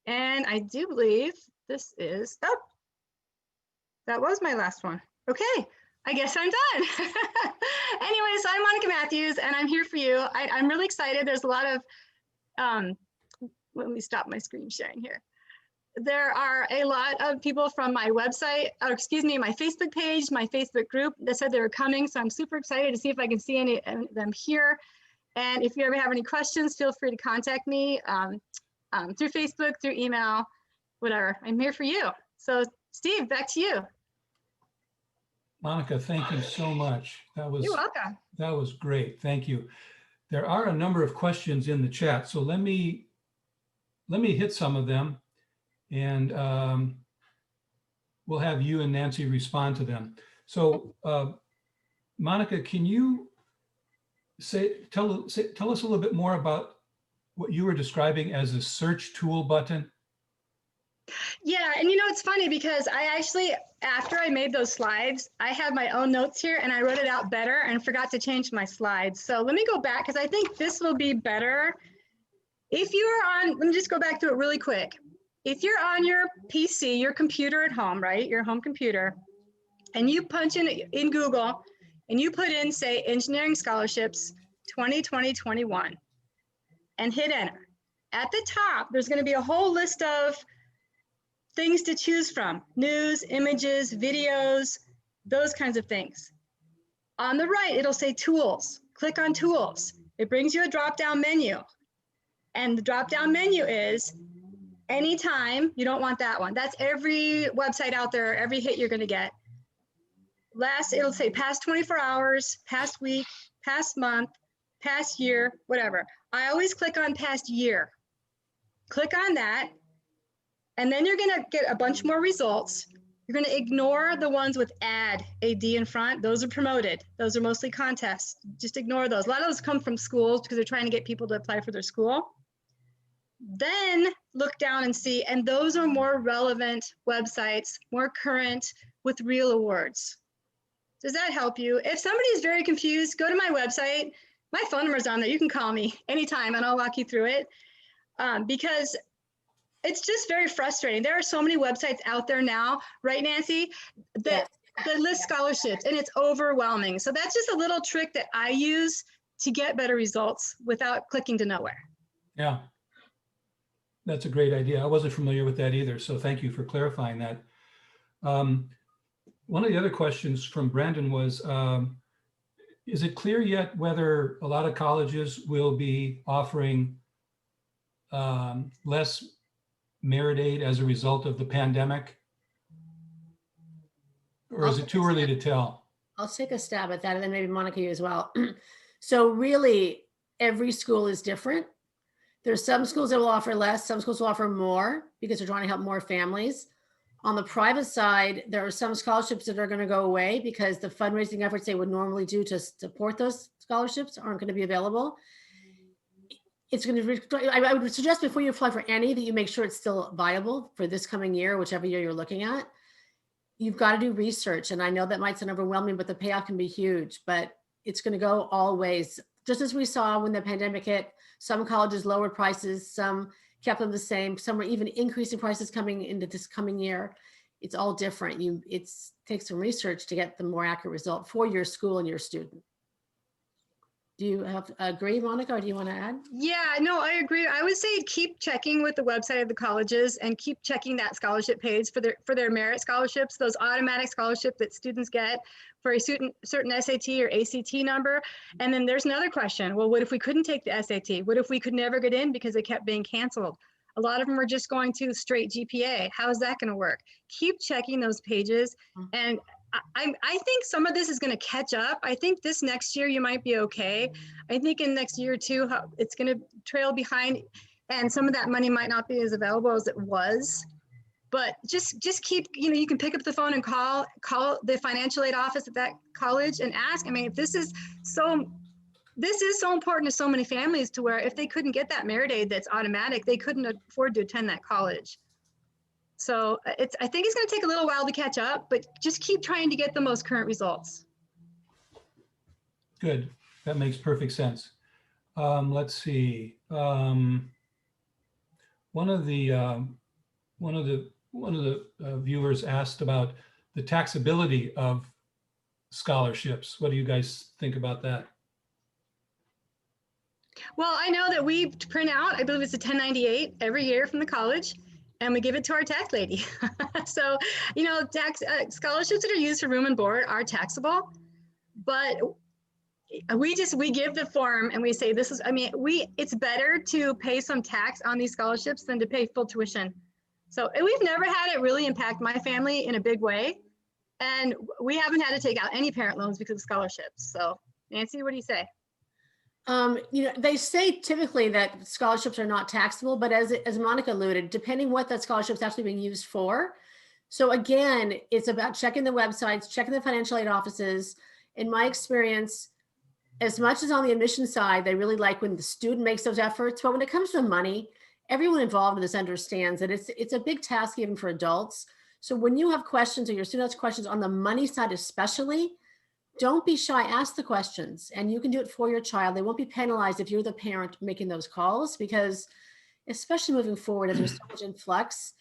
And I do believe this is, oh, that was my last one. Okay, I guess I'm done. Anyway, so I'm Monica Matthews, and I'm here for you. I'm really excited. There's a lot of, let me stop my screen sharing here. There are a lot of people from my website, or excuse me, my Facebook page, my Facebook group that said they were coming. So I'm super excited to see if I can see any of them here. And if you ever have any questions, feel free to contact me through Facebook, through email, whatever. I'm here for you. So Steve, back to you. Monica, thank you so much. You're welcome. That was great. Thank you. There are a number of questions in the chat, so let me hit some of them, and we'll have you and Nancy respond to them. So Monica, can you tell us a little bit more about what you were describing as a search tool button? Yeah, and it's funny because I actually, after I made those slides, I have my own notes here and I wrote it out better and forgot to change my slides. So let me go back because I think this will be better. If you are on, let me just go back to it really quick. If you're on your PC, your computer at home, right, your home computer, and you punch in Google and you put in, say, engineering scholarships 2020-21 and hit enter. At the top, there's going to be a whole list of things to choose from: news, images, videos, those kinds of things. On the right, it'll say tools. Click on tools. It brings you a drop-down menu. And the drop-down menu is anytime. You don't want that one. That's every website out there, every hit you're going to get. Last, it'll say past 24 hours, past week, past month, past year, whatever. I always click on past year. Click on that. And then you're going to get a bunch more results. You're going to ignore the ones with AD in front. Those are promoted. Those are mostly contests. Just ignore those. A lot of those come from schools because they're trying to get people to apply for their school. Then look down and see, and those are more relevant websites, more current, with real awards. Does that help you? If somebody is very confused, go to my website. My phone number is on there. You can call me anytime and I'll walk you through it, because it's just very frustrating. There are so many websites out there now, right, Nancy, that list scholarships, and it's overwhelming. So that's just a little trick that I use to get better results without clicking to nowhere. Yeah, that's a great idea. I wasn't familiar with that either, so thank you for clarifying that. One of the other questions from Brandon was, is it clear yet whether a lot of colleges will be offering less merit aid as a result of the pandemic? Or is it too early to tell? I'll take a stab at that, and then maybe Monica, you as well. So really, every school is different. There's some schools that will offer less, some schools will offer more because they're trying to help more families. On the private side, there are some scholarships that are going to go away because the fundraising efforts they would normally do to support those scholarships aren't going to be available. It's going to, I would suggest before you apply for any that you make sure it's still viable for this coming year, whichever year you're looking at. You've got to do research. And I know that might sound overwhelming, but the payoff can be huge, but it's going to go all ways. Just as we saw when the pandemic hit, some colleges lowered prices, some kept them the same. Some are even increasing prices coming into this coming year. It's all different. It takes some research to get the more accurate result for your school and your student. Do you agree, Monica, or do you want to add? Yeah, no, I agree. I would say keep checking with the website of the colleges and keep checking that scholarship page for their merit scholarships, those automatic scholarships that students get for a certain SAT or ACT number. And then there's another question. Well, what if we couldn't take the SAT? What if we could never get in because it kept being canceled? A lot of them are just going to straight GPA. How is that going to work? Keep checking those pages. And I think some of this is going to catch up. I think this next year you might be okay. I think in next year or two, it's going to trail behind, and some of that money might not be as available as it was. But just keep, you can pick up the phone and call the financial aid office at that college and ask. I mean, if this is so important to so many families, to where if they couldn't get that merit aid that's automatic, they couldn't afford to attend that college. So I think it's going to take a little while to catch up, but just keep trying to get the most current results. Good. That makes perfect sense. Let's see. One of the viewers asked about the taxability of scholarships. What do you guys think about that? Well, I know that we print out, I believe it's a 1098 every year from the college, and we give it to our tax lady. So, scholarships that are used for room and board are taxable, but we give the form and we say, it's better to pay some tax on these scholarships than to pay full tuition. So we've never had it really impact my family in a big way. And we haven't had to take out any parent loans because of scholarships. So Nancy, what do you say? They say typically that scholarships are not taxable, but as Monica alluded, depending what that scholarship is actually being used for. So again, it's about checking the websites, checking the financial aid offices. In my experience, as much as on the admission side, they really like when the student makes those efforts, but when it comes to money, everyone involved in this understands that it's a big task even for adults. So when you have questions or your student has questions on the money side especially, don't be shy, ask the questions, and you can do it for your child. They won't be penalized if you're the parent making those calls, because especially moving forward, as there's so much influx.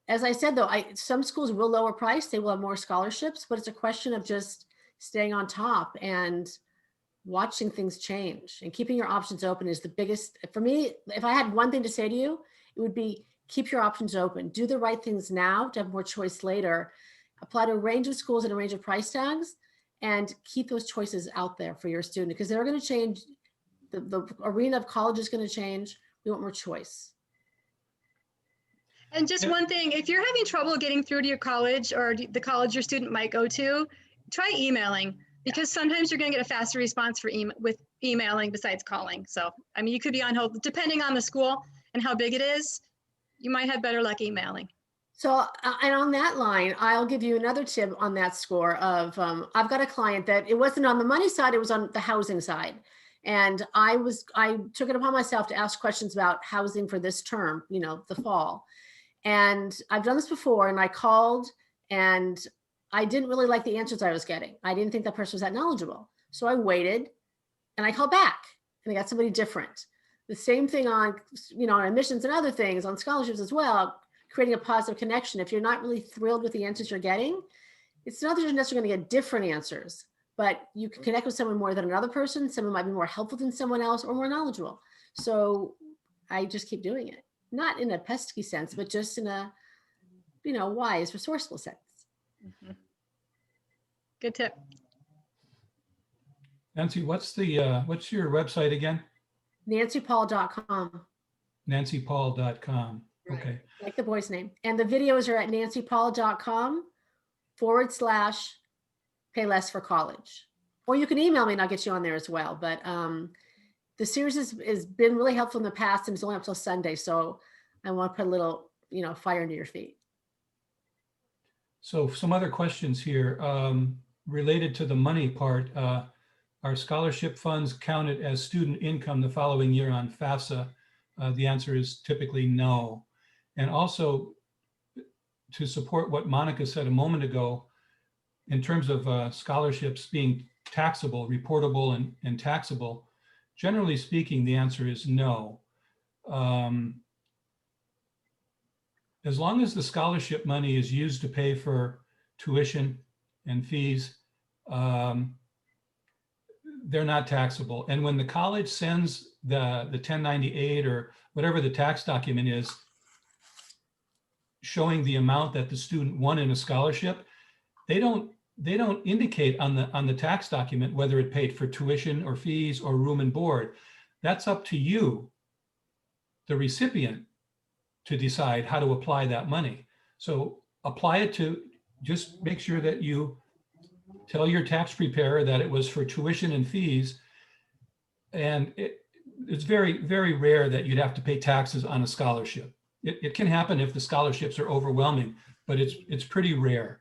As I said, though, some schools will lower price, they will have more scholarships, but it's a question of just staying on top and watching things change, and keeping your options open is the biggest. For me, if I had one thing to say to you, it would be keep your options open. Do the right things now to have more choice later. Apply to a range of schools and a range of price tags, and keep those choices out there for your student, because they're going to change. The arena of college is going to change. We want more choice. And just one thing, if you're having trouble getting through to your college or the college your student might go to, try emailing, because sometimes you're going to get a faster response with emailing besides calling. So, you could be on hold, depending on the school and how big it is, you might have better luck emailing. So, and on that line, I'll give you another tip on that score of, I've got a client that it wasn't on the money side, it was on the housing side. And I took it upon myself to ask questions about housing for this term, the fall. And I've done this before, and I called, and I didn't really like the answers I was getting. I didn't think that person was that knowledgeable. So I waited, and I called back, and I got somebody different. The same thing on, on admissions and other things, on scholarships as well, creating a positive connection. If you're not really thrilled with the answers you're getting, it's not that you're necessarily going to get different answers, but you can connect with someone more than another person. Someone might be more helpful than someone else or more knowledgeable. So I just keep doing it, not in a pesky sense, but just in a, wise, resourceful sense. Mm-hmm. Good tip. Nancy, what's your website again? NancyPaul.com. NancyPaul.com. Right. Okay. Like the boy's name. And the videos are at NancyPaul.com/pay less for college. Or you can email me and I'll get you on there as well. But the series has been really helpful in the past, and it's only up till Sunday. So I want to put a little, fire into your feet. So some other questions here related to the money part. Are scholarship funds counted as student income the following year on FAFSA? The answer is typically no. And also, to support what Monica said a moment ago, in terms of scholarships being taxable, reportable and taxable, generally speaking, the answer is no. as long as the scholarship money is used to pay for tuition and fees, they're not taxable. And when the college sends the 1098 or whatever the tax document is, showing the amount that the student won in a scholarship, they don't indicate on the tax document whether it paid for tuition or fees or room and board. That's up to you, the recipient, to decide how to apply that money. So apply it to, just make sure that you tell your tax preparer that it was for tuition and fees. And it's very, very rare that you'd have to pay taxes on a scholarship. It can happen if the scholarships are overwhelming, but it's pretty rare.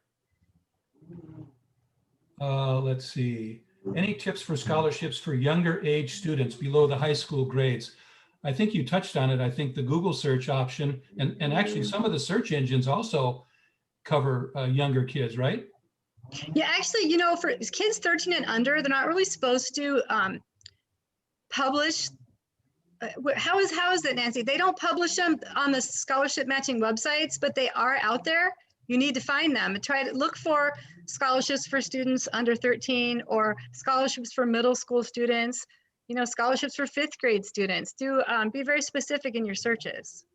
Let's see. Any tips for scholarships for younger age students below the high school grades? I think you touched on it. I think the Google search option and actually some of the search engines also cover younger kids, right? Yeah, actually, you know, for kids 13 and under, they're not really supposed to publish. How is it, Nancy? They don't publish them on the scholarship matching websites, but they are out there. You need to find them and try to look for scholarships for students under 13 or scholarships for middle school students, you know, scholarships for 5th grade students. Do be very specific in your searches.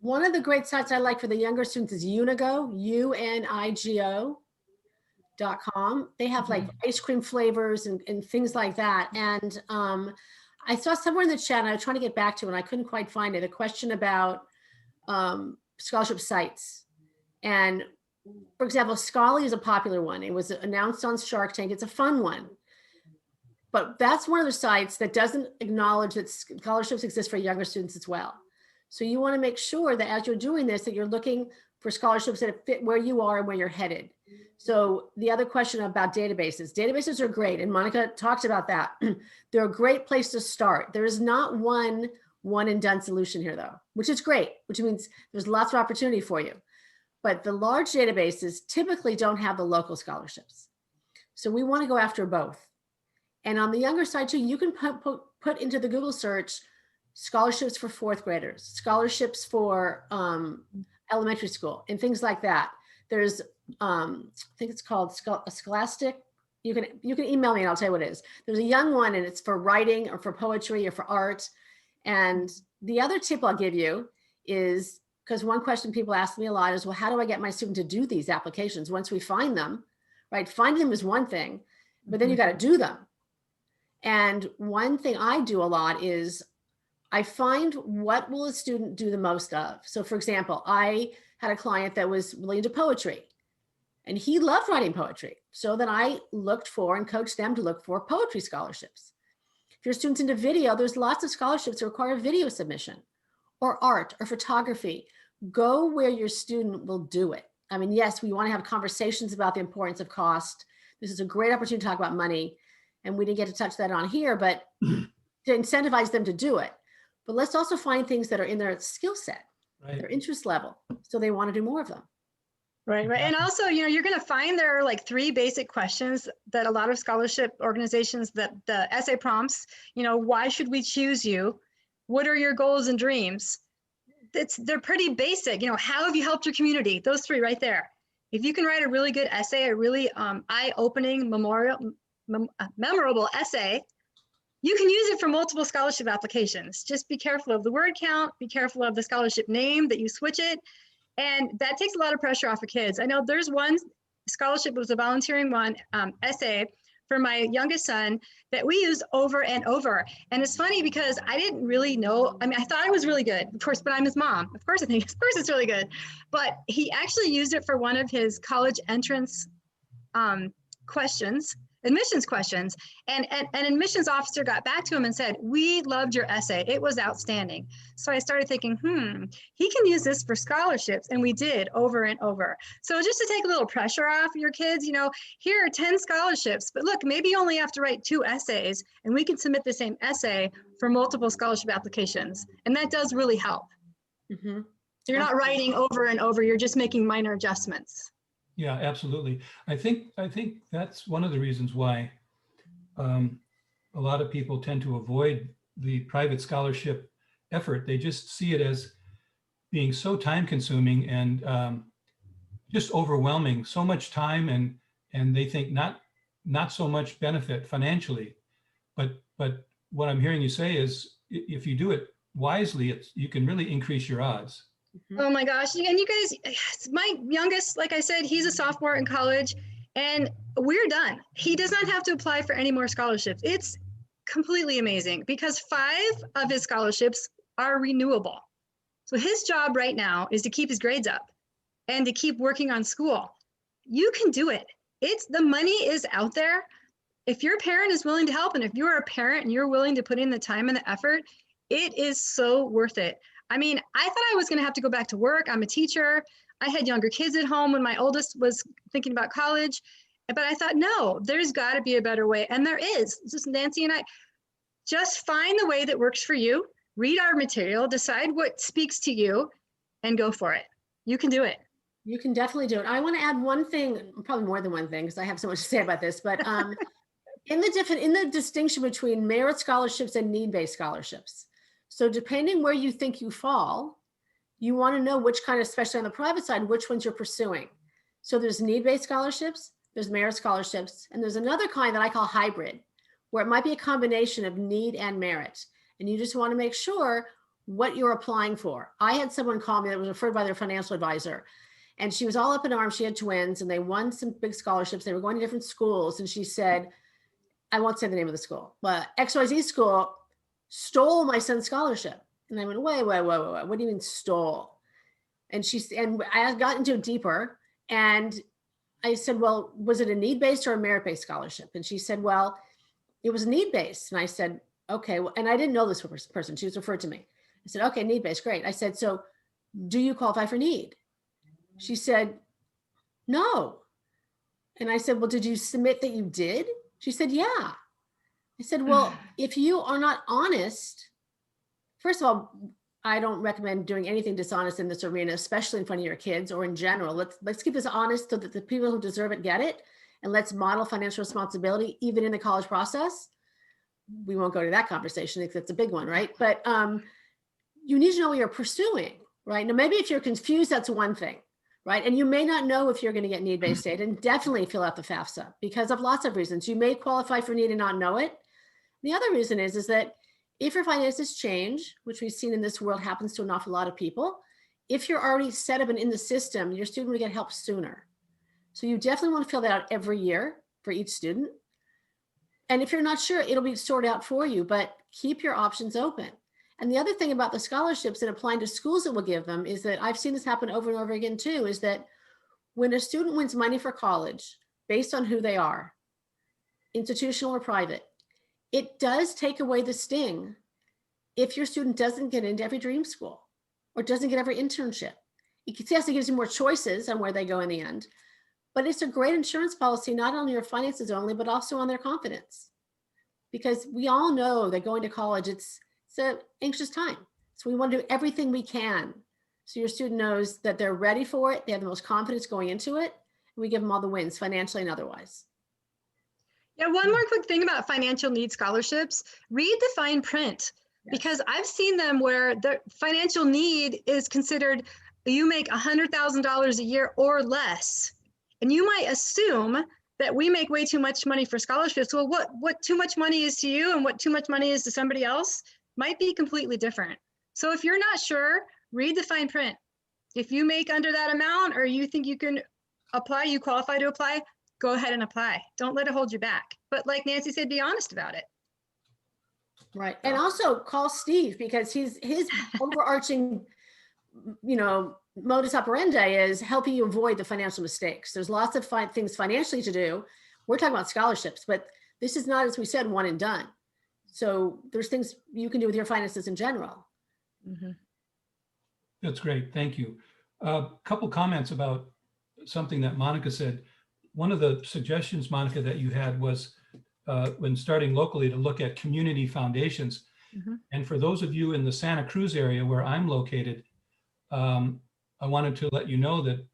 One of the great sites I like for the younger students is Unigo, unigo.com. They have like ice cream flavors and things like that. And I saw somewhere in the chat, and I was trying to get back to it, and I couldn't quite find it, a question about scholarship sites. And for example, Scholly is a popular one. It was announced on Shark Tank. It's a fun one. But that's one of the sites that doesn't acknowledge that scholarships exist for younger students as well. So you want to make sure that as you're doing this, that you're looking for scholarships that fit where you are and where you're headed. So the other question about databases. Databases are great, and Monica talked about that. They're a great place to start. There is not one and done solution here though, which is great, which means there's lots of opportunity for you. But the large databases typically don't have the local scholarships. So we want to go after both. And on the younger side too, you can put into the Google search scholarships for 4th graders, scholarships for elementary school, and things like that. There's, I think it's called Scholastic. You can email me and I'll tell you what it is. There's a young one and it's for writing or for poetry or for art. And the other tip I'll give you is, because one question people ask me a lot is, well, how do I get my student to do these applications once we find them, right? Finding them is one thing, but then you got to do them. And one thing I do a lot is I find what will a student do the most of. So for example, I had a client that was really into poetry and he loved writing poetry. So then I looked for and coached them to look for poetry scholarships. If your student's into video, there's lots of scholarships that require video submission or art or photography. Go where your student will do it. I mean, yes, we want to have conversations about the importance of cost. This is a great opportunity to talk about money. And we didn't get to touch that on here, but to incentivize them to do it. But let's also find things that are in their skill set, right, their interest level, so they want to do more of them. Right. And also, you know, you're going to find there are like 3 basic questions that a lot of scholarship organizations, that the essay prompts, you know, why should we choose you? What are your goals and dreams? They're pretty basic. You know, how have you helped your community? Those 3 right there. If you can write a really good essay, a really eye-opening, memorable essay, you can use it for multiple scholarship applications. Just be careful of the word count, be careful of the scholarship name that you switch it. And that takes a lot of pressure off of kids. I know there's one scholarship, it was a volunteering one, essay for my youngest son that we used over and over. And it's funny because I didn't really know, I mean, I thought it was really good, of course, but I'm his mom. Of course it's really good. But he actually used it for one of his college entrance questions, admissions questions. And an admissions officer got back to him and said, we loved your essay. It was outstanding. So I started thinking, he can use this for scholarships. And we did over and over. So just to take a little pressure off your kids, you know, here are 10 scholarships, but look, maybe you only have to write 2 essays and we can submit the same essay for multiple scholarship applications. And that does really help. So you're not writing over and over, you're just making minor adjustments. Yeah, absolutely. I think that's one of the reasons why a lot of people tend to avoid the private scholarship effort. They just see it as being so time consuming and just overwhelming, so much time, and they think not so much benefit financially. But what I'm hearing you say is if you do it wisely, you can really increase your odds. Oh my gosh. And you guys, my youngest, like I said, he's a sophomore in college and we're done. He does not have to apply for any more scholarships. It's completely amazing because 5 of his scholarships are renewable. So his job right now is to keep his grades up and to keep working on school. You can do it. The money is out there. If your parent is willing to help, and if you're a parent and you're willing to put in the time and the effort, it is so worth it. I mean, I thought I was going to have to go back to work. I'm a teacher. I had younger kids at home when my oldest was thinking about college. But I thought, no, there's got to be a better way. And there is. It's just Nancy and I just find the way that works for you. Read our material, decide what speaks to you, and go for it. You can do it. You can definitely do it. I want to add one thing, probably more than one thing, because I have so much to say about this. But in the distinction between merit scholarships and need-based scholarships. So depending where you think you fall, you want to know which kind, especially on the private side, which ones you're pursuing. So there's need-based scholarships, there's merit scholarships, and there's another kind that I call hybrid, where it might be a combination of need and merit. And you just want to make sure what you're applying for. I had someone call me that was referred by their financial advisor, and she was all up in arms. She had twins and they won some big scholarships. They were going to different schools. And she said, I won't say the name of the school, but XYZ school stole my son's scholarship. And I went, wait, what do you mean stole? And I got into it deeper and I said, well, was it a need-based or a merit-based scholarship? And she said, well, it was need-based. And I said, okay. Well, and I didn't know this person. She was referred to me. I said, okay, need-based, great. I said, so do you qualify for need? She said, no. And I said, well, did you submit that you did? She said, yeah. I said, well, if you are not honest, first of all, I don't recommend doing anything dishonest in this arena, especially in front of your kids or in general. Let's keep this honest so that the people who deserve it get it. And let's model financial responsibility, even in the college process. We won't go to that conversation because it's a big one, right? But you need to know what you're pursuing, right? Now, maybe if you're confused, that's one thing, right? And you may not know if you're going to get need-based aid, and definitely fill out the FAFSA because of lots of reasons. You may qualify for need and not know it. The other reason is that if your finances change, which we've seen in this world happens to an awful lot of people, if you're already set up and in the system, your student will get help sooner. So you definitely want to fill that out every year for each student. And if you're not sure, it'll be sorted out for you, but keep your options open. And the other thing about the scholarships and applying to schools that will give them is that I've seen this happen over and over again too, is that when a student wins money for college based on who they are, institutional or private, it does take away the sting if your student doesn't get into every dream school or doesn't get every internship. Yes, it gives you more choices on where they go in the end, but it's a great insurance policy, not only your finances only, but also on their confidence. Because we all know that going to college, it's an anxious time. So we want to do everything we can so your student knows that they're ready for it, they have the most confidence going into it, and we give them all the wins financially and otherwise. Yeah, one more quick thing about financial need scholarships, read the fine print, because I've seen them where the financial need is considered, you make $100,000 a year or less. And you might assume that we make way too much money for scholarships. Well, what too much money is to you and what too much money is to somebody else might be completely different. So if you're not sure, read the fine print. If you make under that amount or you think you can apply, you qualify to apply, go ahead and apply. Don't let it hold you back. But like Nancy said, be honest about it. Right. And also call Steve because his overarching, modus operandi is helping you avoid the financial mistakes. There's lots of things financially to do. We're talking about scholarships, but this is not, as we said, one and done. So there's things you can do with your finances in general. Mm-hmm. That's great. Thank you. A couple comments about something that Monica said. One of the suggestions, Monica, that you had was when starting locally to look at community foundations. Mm-hmm. And for those of you in the Santa Cruz area where I'm located, I wanted to let you know that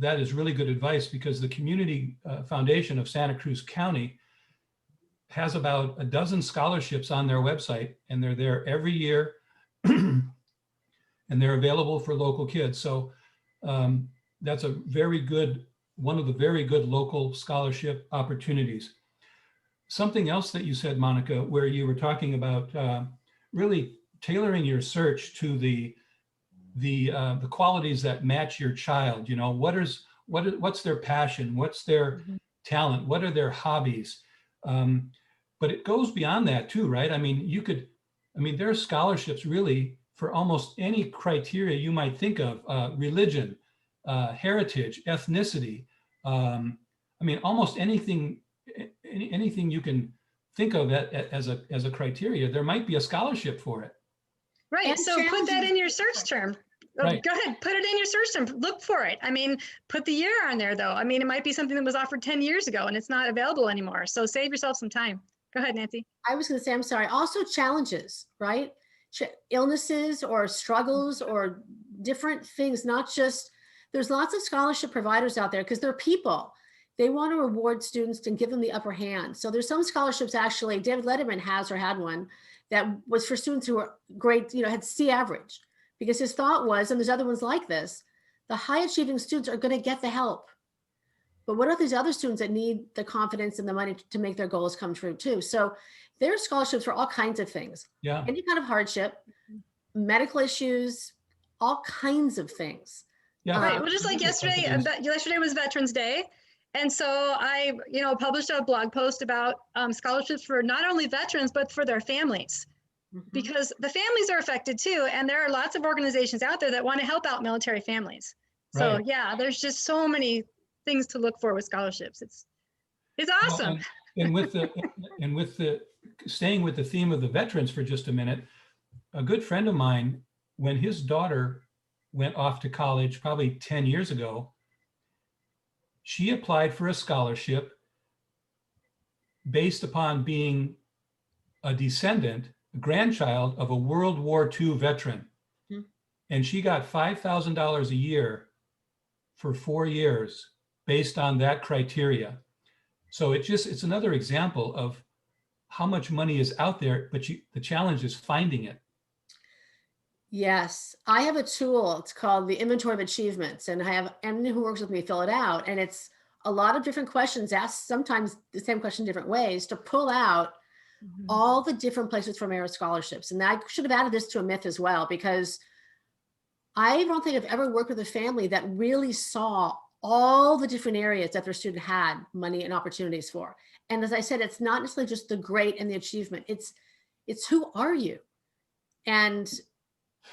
that is really good advice because the Community Foundation of Santa Cruz County has about a dozen scholarships on their website, and they're there every year. and they're available for local kids. So that's a very good, one of the very good local scholarship opportunities. Something else that you said, Monica, where you were talking about really tailoring your search to the qualities that match your child. You know, what's their passion? What's their talent? What are their hobbies? But it goes beyond that too, right? I mean, there are scholarships really for almost any criteria you might think of, religion, heritage, ethnicity. Almost anything you can think of as a criteria, there might be a scholarship for it. Right. And So put that challenges. in your search term. Oh, Right. go ahead, put it in your search term. Look for it. I mean, put the year on there though. I mean, it might be something that was offered 10 years ago and it's not available anymore. So save yourself some time. Go ahead, Nancy. I was going to say, I'm sorry. Also challenges, right? Illnesses or struggles or different things, not just, there's lots of scholarship providers out there because they're people. They want to reward students and give them the upper hand. So there's some scholarships, actually, David Letterman has or had one that was for students who were great, had C average, because his thought was, and there's other ones like this, the high achieving students are going to get the help. But what are these other students that need the confidence and the money to make their goals come true too? So there are scholarships for all kinds of things. Yeah. Any kind of hardship, medical issues, all kinds of things. Yeah. Right. Well, just like yesterday was Veterans Day. And so I, published a blog post about scholarships for not only veterans, but for their families, because the families are affected too. And there are lots of organizations out there that want to help out military families. So Right. yeah, there's just so many things to look for with scholarships. It's awesome. Well, and with the staying with the theme of the veterans for just a minute, a good friend of mine, when his daughter went off to college probably 10 years ago, she applied for a scholarship based upon being a descendant, a grandchild of a World War II veteran. And she got $5,000 a year for 4 years based on that criteria. So it's another example of how much money is out there, but the challenge is finding it. Yes, I have a tool. It's called the Inventory of Achievements, and I have anyone who works with me fill it out. And it's a lot of different questions asked, sometimes the same question different ways, to pull out all the different places for merit scholarships. And I should have added this to a myth as well, because I don't think I've ever worked with a family that really saw all the different areas that their student had money and opportunities for. And as I said, it's not necessarily just the grade and the achievement. It's who are you? And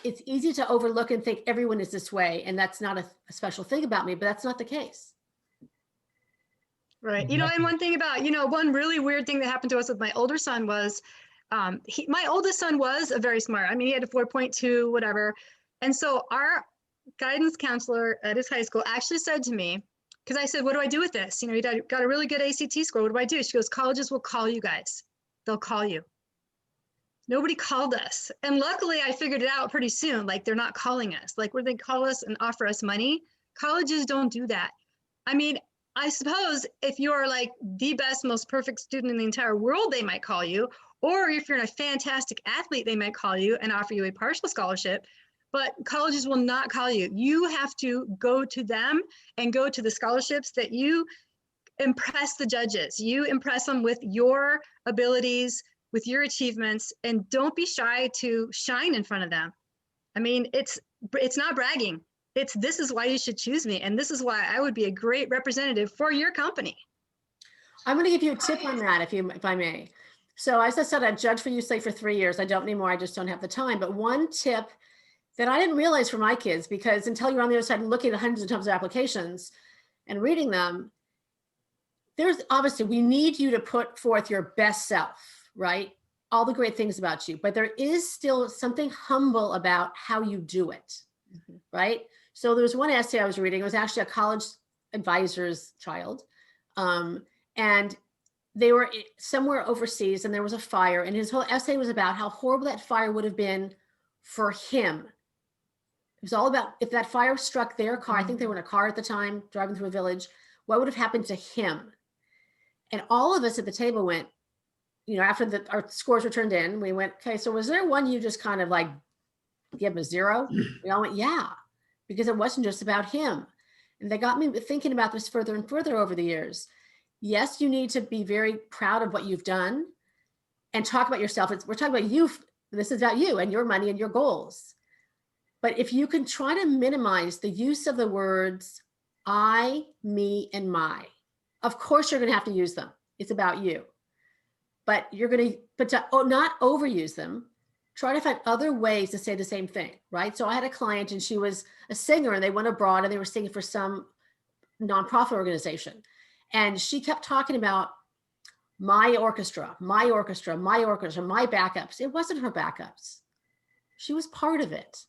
it's easy to overlook and think everyone is this way, and that's not a special thing about me, but that's not the case. Right. And one thing about, one really weird thing that happened to us with my older son was, my oldest son was a very smart. I mean, he had a 4.2, whatever. And so our guidance counselor at his high school actually said to me, because I said, what do I do with this? You got a really good ACT score. What do I do? She goes, colleges will call you guys. They'll call you. Nobody called us. And luckily I figured it out pretty soon. Like, they're not calling us. Like, where they call us and offer us money, colleges don't do that. I mean, I suppose if you're like the best, most perfect student in the entire world, they might call you. Or if you're a fantastic athlete, they might call you and offer you a partial scholarship. But colleges will not call you. You have to go to them and go to the scholarships that you impress the judges. You impress them with your abilities, with your achievements, and don't be shy to shine in front of them. I mean, it's not bragging. This is why you should choose me. And this is why I would be a great representative for your company. I'm going to give you a tip on that, if I may. So as I said, I've judged for USLA for 3 years. I don't anymore. I just don't have the time. But one tip that I didn't realize for my kids, because until you're on the other side and looking at hundreds of tons of applications and reading them, there's obviously, we need you to put forth your best self, right? All the great things about you, but there is still something humble about how you do it, right? So there was one essay I was reading. It was actually a college advisor's child. And they were somewhere overseas and there was a fire, and his whole essay was about how horrible that fire would have been for him. It was all about if that fire struck their car, I think they were in a car at the time, driving through a village, what would have happened to him? And all of us at the table went, after our scores were turned in, we went, okay, so was there one you just kind of like give him a 0? We all went, yeah, because it wasn't just about him. And they got me thinking about this further and further over the years. Yes, you need to be very proud of what you've done and talk about yourself. We're talking about you. This is about you and your money and your goals. But if you can try to minimize the use of the words I, me, and my, of course you're going to have to use them. It's about you. But you're going to, not overuse them. Try to find other ways to say the same thing, right? So I had a client and she was a singer and they went abroad and they were singing for some nonprofit organization. And she kept talking about my orchestra, my orchestra, my orchestra, my backups. It wasn't her backups. She was part of it.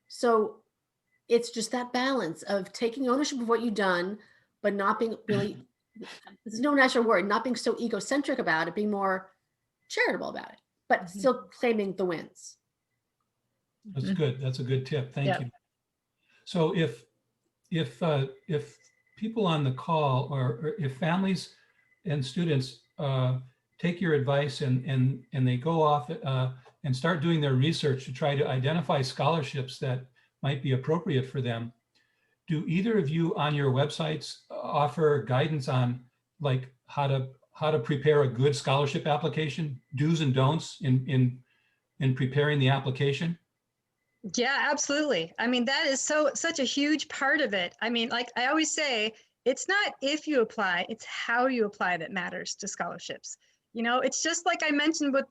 So it's just that balance of taking ownership of what you've done, but not being really, there's no natural word, not being so egocentric about it, being more charitable about it, but still claiming the wins. That's good. That's a good tip. Thank you. So if people on the call or if families and students take your advice and they go off and start doing their research to try to identify scholarships that might be appropriate for them, do either of you on your websites offer guidance on like how to prepare a good scholarship application, do's and don'ts in preparing the application? Yeah, absolutely. I mean, that is such a huge part of it. I mean, like I always say, it's not if you apply, it's how you apply that matters to scholarships. You know, it's just like I mentioned with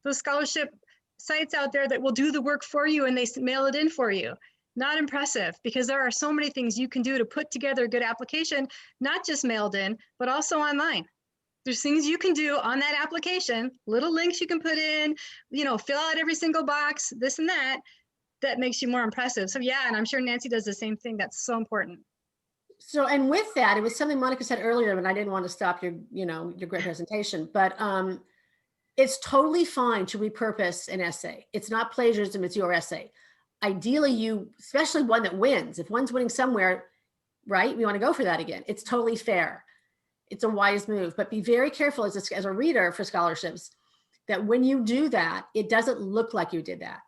those scholarship sites out there that will do the work for you and they mail it in for you. Not impressive, because there are so many things you can do to put together a good application, not just mailed in, but also online. There's things you can do on that application, little links you can put in, you know, fill out every single box, this and that makes you more impressive. So yeah, and I'm sure Nancy does the same thing. That's so important. So, and with that, it was something Monica said earlier, and I didn't want to stop your great presentation, but it's totally fine to repurpose an essay. It's not plagiarism, it's your essay. Ideally, especially one that wins, if one's winning somewhere, right? We want to go for that again. It's totally fair. It's a wise move, but be very careful as a reader for scholarships that when you do that, it doesn't look like you did that.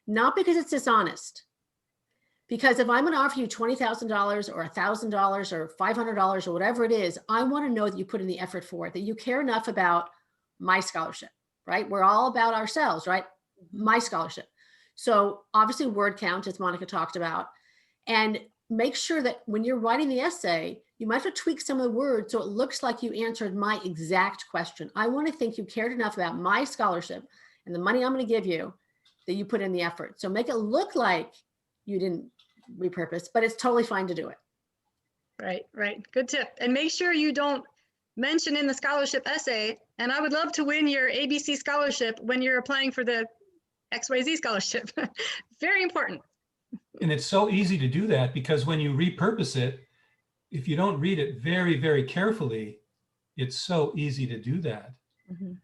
Not because it's dishonest. Because if I'm going to offer you $20,000 or $1,000 or $500 or whatever it is, I want to know that you put in the effort for it, that you care enough about my scholarship, right? We're all about ourselves, right? My scholarship. So obviously word count, as Monica talked about, and make sure that when you're writing the essay, you might have to tweak some of the words so it looks like you answered my exact question. I want to think you cared enough about my scholarship and the money I'm going to give you that you put in the effort. So make it look like you didn't repurpose, but it's totally fine to do it. Right, right. Good tip. And make sure you don't mention in the scholarship essay, and I would love to win your ABC scholarship when you're applying for the XYZ scholarship. Very important. And it's so easy to do that because when you repurpose it, if you don't read it very, very carefully, it's so easy to do that. Mm-hmm.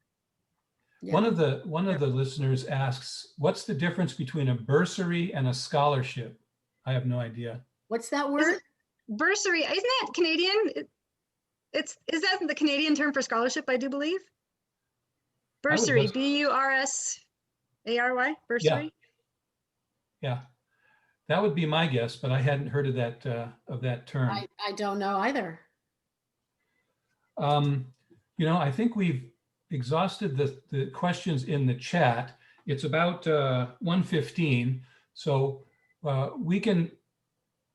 Yeah. One of the listeners asks, what's the difference between a bursary and a scholarship? I have no idea. What's that word? Bursary, isn't that Canadian? Is that the Canadian term for scholarship, I do believe? Bursary, B-U-R-S-A-R-Y, bursary? Yeah, that would be my guess, but I hadn't heard of that term. I don't know either. I think we've exhausted the questions in the chat. It's about 1:15, so we can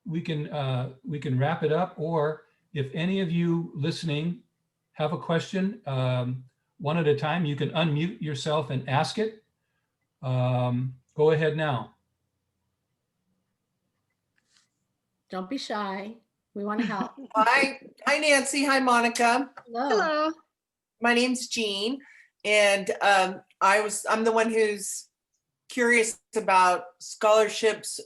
wrap it up. Or if any of you listening have a question, one at a time, you can unmute yourself and ask it. Go ahead now. Don't be shy. We want to help. Hi, Nancy. Hi, Monica. Hello. Hello. My name's Jean, and I'm the one who's curious about scholarships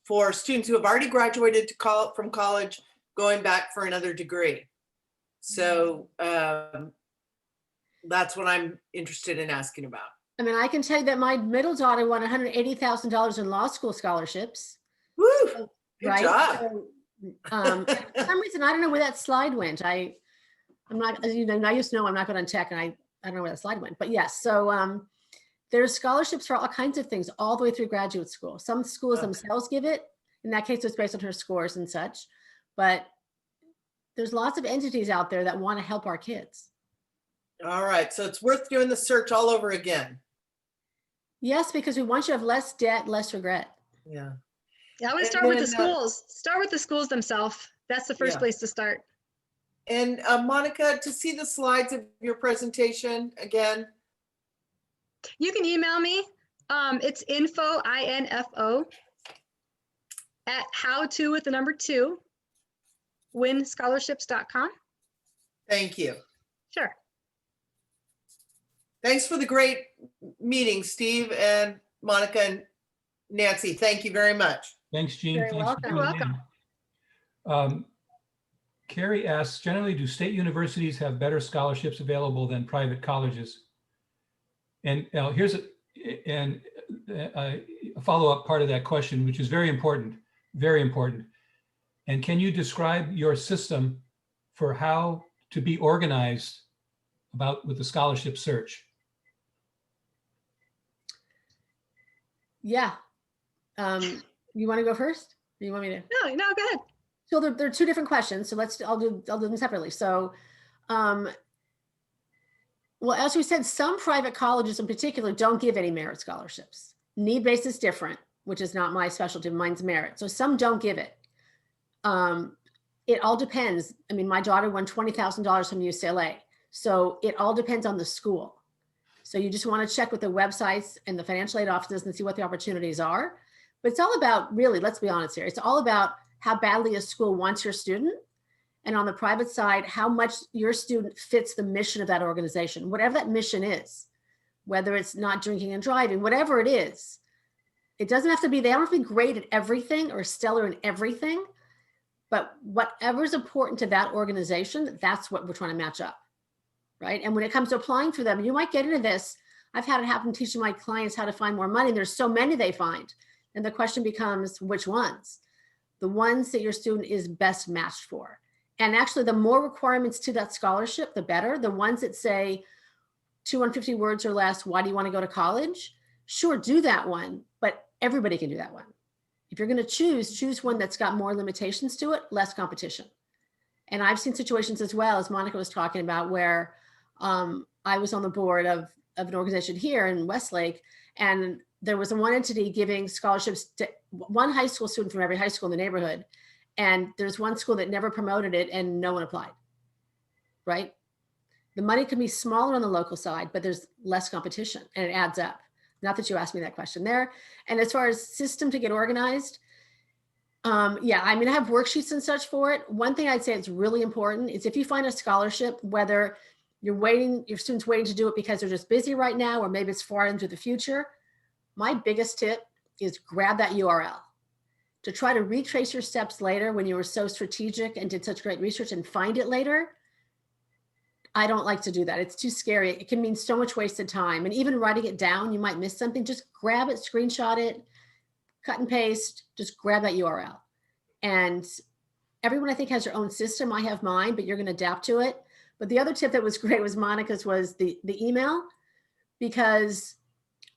for students who have already graduated from college, going back for another degree. So that's what I'm interested in asking about. I mean, I can tell you that my middle daughter won $180,000 in law school scholarships. Woo! Good Right? job. So, for some reason, I don't know where that slide went. I'm not, as you know, I used to know I'm not good on tech, and I don't know where that slide went. But yes, so There's scholarships for all kinds of things, all the way through graduate school. Some schools Okay. themselves give it. In that case, it's based on her scores and such. But there's lots of entities out there that want to help our kids. All right, so it's worth doing the search all over again. Yes, because we want you to have less debt, less regret. Yeah. Yeah, I would And start with the then, schools. Start with the schools themselves. That's the first Yeah. place to start. And Monica, to see the slides of your presentation again, You can email me. It's info, INFO, at how-to with the number 2, winscholarships.com. thank you. Sure. Thanks for the great meeting, Steve and Monica and Nancy. Thank you very much. Thanks, Jean. Very Thanks welcome. for You're tuning in. Carrie asks, generally, do state universities have better scholarships available than private colleges? And here's a follow-up part of that question, which is very important, very important. And can you describe your system for how to be organized with the scholarship search? Yeah. You want to go first? Or you want me to? No, go ahead. So they're two different questions. So I'll do them separately. So, well, as we said, some private colleges in particular don't give any merit scholarships. Need-based is different, which is not my specialty. Mine's merit. So some don't give it. It all depends. I mean, my daughter won $20,000 from UCLA. So it all depends on the school. So you just want to check with the websites and the financial aid offices and see what the opportunities are. But it's all about, really, let's be honest here. It's all about how badly a school wants your student. And on the private side, how much your student fits the mission of that organization, whatever that mission is, whether it's not drinking and driving, whatever it is. It doesn't have to be, they don't have to be great at everything or stellar in everything, but whatever's important to that organization, that's what we're trying to match up, right? And when it comes to applying for them, you might get into this. I've had it happen teaching my clients how to find more money. There's so many they find. And the question becomes, which ones? The ones that your student is best matched for. And actually, the more requirements to that scholarship, the better. The ones that say 250 words or less, why do you want to go to college? Sure, do that one, but everybody can do that one. If you're going to choose one that's got more limitations to it, less competition. And I've seen situations as well, as Monica was talking about, where I was on the board of an organization here in Westlake, and there was one entity giving scholarships to one high school student from every high school in the neighborhood. And there's one school that never promoted it and no one applied, right? The money can be smaller on the local side, but there's less competition and it adds up. Not that you asked me that question there. And as far as system to get organized, yeah, I mean, I have worksheets and such for it. One thing I'd say it's really important is if you find a scholarship, whether you're waiting, your student's waiting to do it because they're just busy right now, or maybe it's far into the future, my biggest tip is grab that URL. To try to retrace your steps later when you were so strategic and did such great research and find it later, I don't like to do that. It's too scary. It can mean so much wasted time. And even writing it down, you might miss something. Just grab it, screenshot it, cut and paste, just grab that URL. And everyone, I think, has their own system. I have mine, but you're going to adapt to it. But the other tip that was great was Monica's, was the email. Because,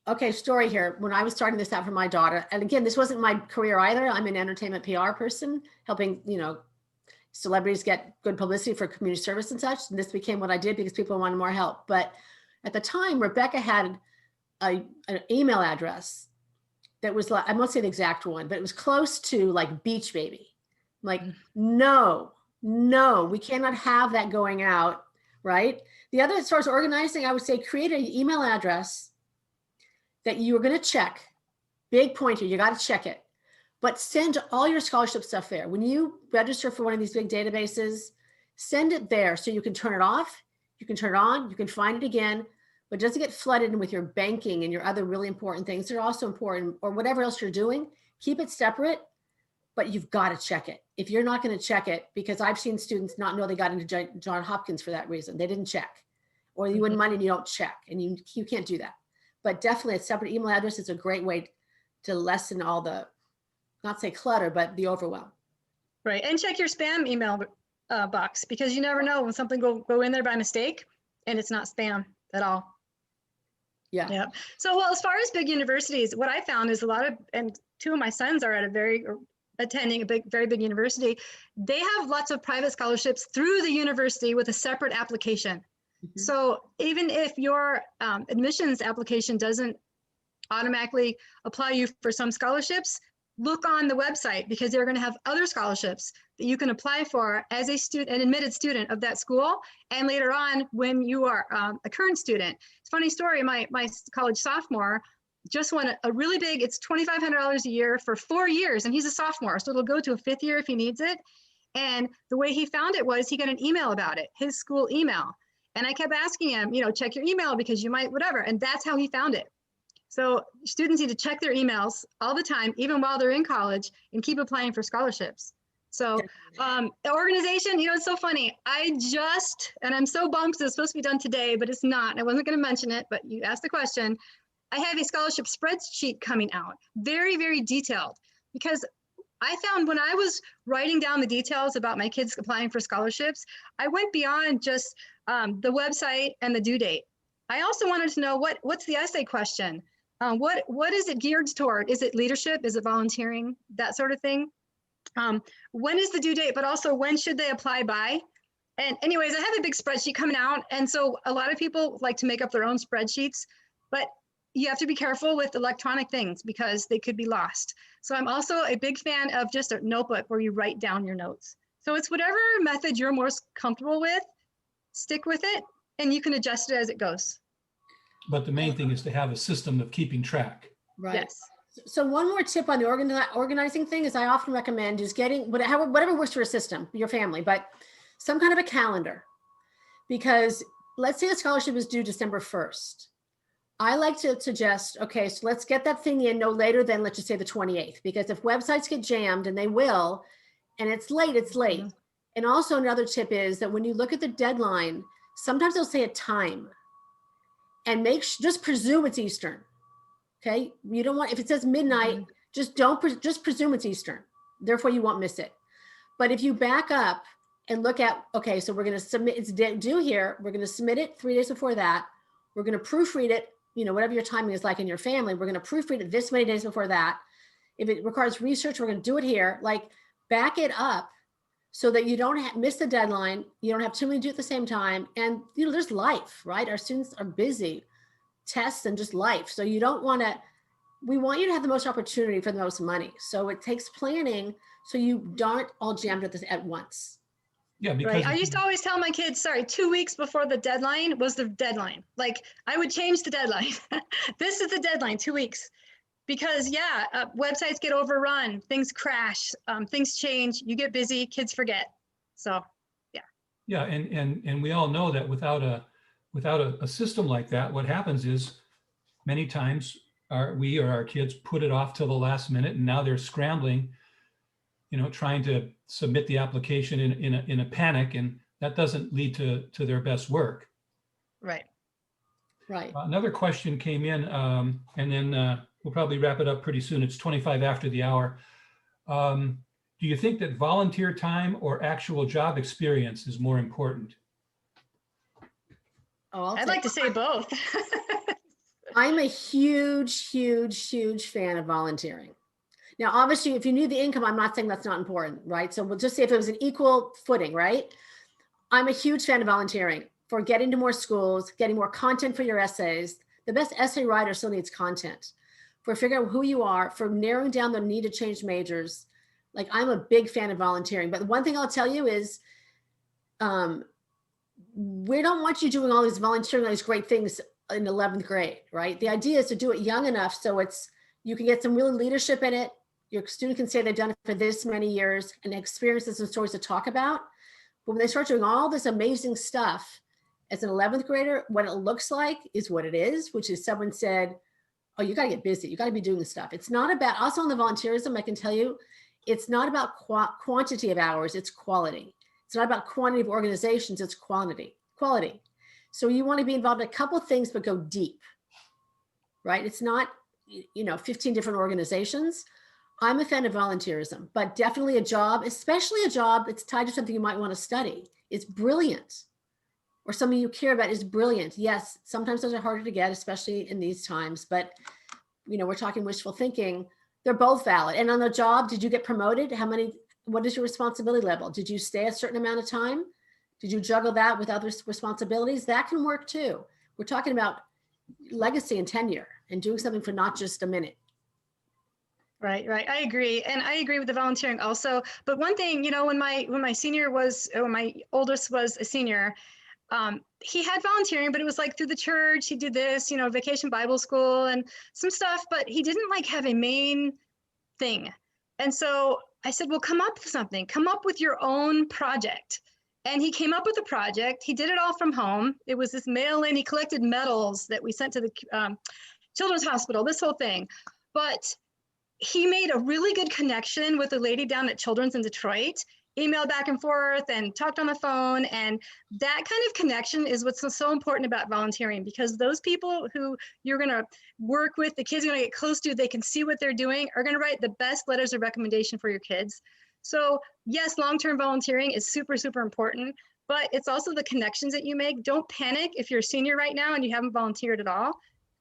okay, story here. When I was starting this out for my daughter, and again, this wasn't my career either. I'm an entertainment PR person, helping, celebrities get good publicity for community service and such. And this became what I did because people wanted more help. But at the time, Rebecca had an email address that was like, I won't say the exact one, but it was close to like Beach Baby. Like, no, we cannot have that going out, right? The other, as far as organizing, I would say create an email address that you are going to check. Big pointer, you got to check it. But send all your scholarship stuff there. When you register for one of these big databases, send it there so you can turn it off, you can turn it on, you can find it again, but it doesn't get flooded in with your banking and your other really important things. They're also important, or whatever else you're doing. Keep it separate, but you've got to check it. If you're not going to check it, because I've seen students not know they got into Johns Hopkins for that reason. They didn't check. Or you win money and you don't check, and you can't do that. But definitely a separate email address is a great way to lessen all the, not say clutter, but the overwhelm. Right. And check your spam email box, because you never know when something go in there by mistake and it's not spam at all. Yeah. Yeah. So, well, as far as big universities, what I found is a lot of, and two of my sons are at attending a very big university. They have lots of private scholarships through the university with a separate application. Mhm. So even if your admissions application doesn't automatically apply you for some scholarships, look on the website because they're going to have other scholarships that you can apply for as a student, an admitted student of that school. And later on, when you are a current student, it's a funny story. My college sophomore just won a really big, it's $2,500 a year for 4 years. And he's a sophomore, so it'll go to a 5th year if he needs it. And the way he found it was he got an email about it, his school email. And I kept asking him, check your email because you might, whatever. And that's how he found it. So students need to check their emails all the time, even while they're in college, and keep applying for scholarships. So organization, it's so funny. And I'm so bummed because it's supposed to be done today, but it's not. I wasn't going to mention it, but you asked the question. I have a scholarship spreadsheet coming out, very, very detailed, because I found when I was writing down the details about my kids applying for scholarships, I went beyond just the website and the due date. I also wanted to know what's the essay question? What is it geared toward? Is it leadership? Is it volunteering? That sort of thing. When is the due date? But also when should they apply by? And anyways, I have a big spreadsheet coming out. And so a lot of people like to make up their own spreadsheets, but you have to be careful with electronic things because they could be lost. So I'm also a big fan of just a notebook where you write down your notes. So it's whatever method you're most comfortable with, stick with it, and you can adjust it as it goes. But the main thing is to have a system of keeping track. Right. Yes. So one more tip on the organizing thing is I often recommend is getting whatever works for your system, your family, but some kind of a calendar. Because let's say the scholarship is due December 1st. I like to suggest, okay, so let's get that thing in no later than, let's just say the 28th, because if websites get jammed, and they will, and it's late, it's late. Mm-hmm. And also another tip is that when you look at the deadline, sometimes they'll say a time, and just presume it's Eastern. Okay, you don't want, if it says midnight, just presume it's Eastern. Therefore, you won't miss it. But if you back up and look at, okay, so we're going to submit, it's due here. We're going to submit it 3 days before that. We're going to proofread it, whatever your timing is like in your family. We're going to proofread it this many days before that. If it requires research, we're going to do it here. Like, back it up so that you don't miss the deadline. You don't have too many to do at the same time. And, there's life, right? Our students are busy, tests and just life. So we want you to have the most opportunity for the most money. So it takes planning so you aren't all jammed at once. Yeah, because Right. I used to always tell my kids, 2 weeks before the deadline was the deadline. Like, I would change the deadline. This is the deadline, 2 weeks. Because websites get overrun, things crash, things change, you get busy, kids forget. So, yeah. Yeah, and we all know that without a system like that, what happens is many times our kids put it off till the last minute, and now they're scrambling, trying to submit the application in a panic, and that doesn't lead to their best work. Right. Right. Another question came in, and then we'll probably wrap it up pretty soon. It's 25 after the hour. Do you think that volunteer time or actual job experience is more important? Oh, I'd like to say both. I'm a huge, huge, huge fan of volunteering. Now, obviously, if you knew the income, I'm not saying that's not important, right? So we'll just say if it was an equal footing, right? I'm a huge fan of volunteering for getting to more schools, getting more content for your essays. The best essay writer still needs content. For figuring out who you are, for narrowing down the need to change majors. Like, I'm a big fan of volunteering. But the one thing I'll tell you is, we don't want you doing all these volunteering, all these great things in 11th grade, right? The idea is to do it young enough so you can get some real leadership in it. Your student can say they've done it for this many years and experiences and stories to talk about. But when they start doing all this amazing stuff as an 11th grader, what it looks like is what it is, which is someone said, oh, you got to get busy. You got to be doing this stuff. It's not about, also on the volunteerism, I can tell you, it's not about quantity of hours, it's quality. It's not about quantity of organizations, it's quality. So you want to be involved in a couple of things, but go deep, right? It's not, 15 different organizations. I'm a fan of volunteerism, but definitely a job, especially a job that's tied to something you might want to study. It's brilliant. or something you care about is brilliant. Yes, sometimes those are harder to get, especially in these times, but we're talking wishful thinking. They're both valid. And on the job, did you get promoted? What is your responsibility level? Did you stay a certain amount of time? Did you juggle that with other responsibilities? That can work too. We're talking about legacy and tenure and doing something for not just a minute. Right. I agree. And I agree with the volunteering also. But one thing, when my oldest was a senior, he had volunteering, but it was like through the church. He did this, vacation Bible school and some stuff, but he didn't like have a main thing. And so I said, well, come up with something, come up with your own project. And he came up with a project. He did it all from home. It was this mail-in. He collected medals that we sent to the Children's Hospital, this whole thing. But he made a really good connection with a lady down at Children's in Detroit, emailed back and forth and talked on the phone. And that kind of connection is what's so important about volunteering, because those people who you're going to work with, the kids are going to get close to, they can see what they're doing, are going to write the best letters of recommendation for your kids. So yes, long-term volunteering is super, super important, but it's also the connections that you make. Don't panic if you're a senior right now and you haven't volunteered at all.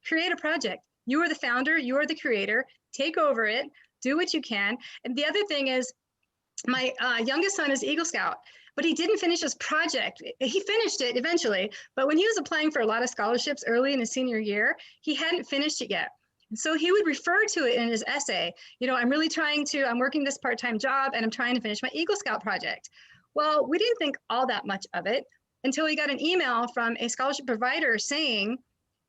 Create a project. You are the founder, you are the creator, take over it, do what you can. And the other thing is, my youngest son is Eagle Scout, but he didn't finish his project. He finished it eventually, but when he was applying for a lot of scholarships early in his senior year, he hadn't finished it yet. And so he would refer to it in his essay, I'm working this part-time job and I'm trying to finish my Eagle Scout project. Well, we didn't think all that much of it until we got an email from a scholarship provider saying,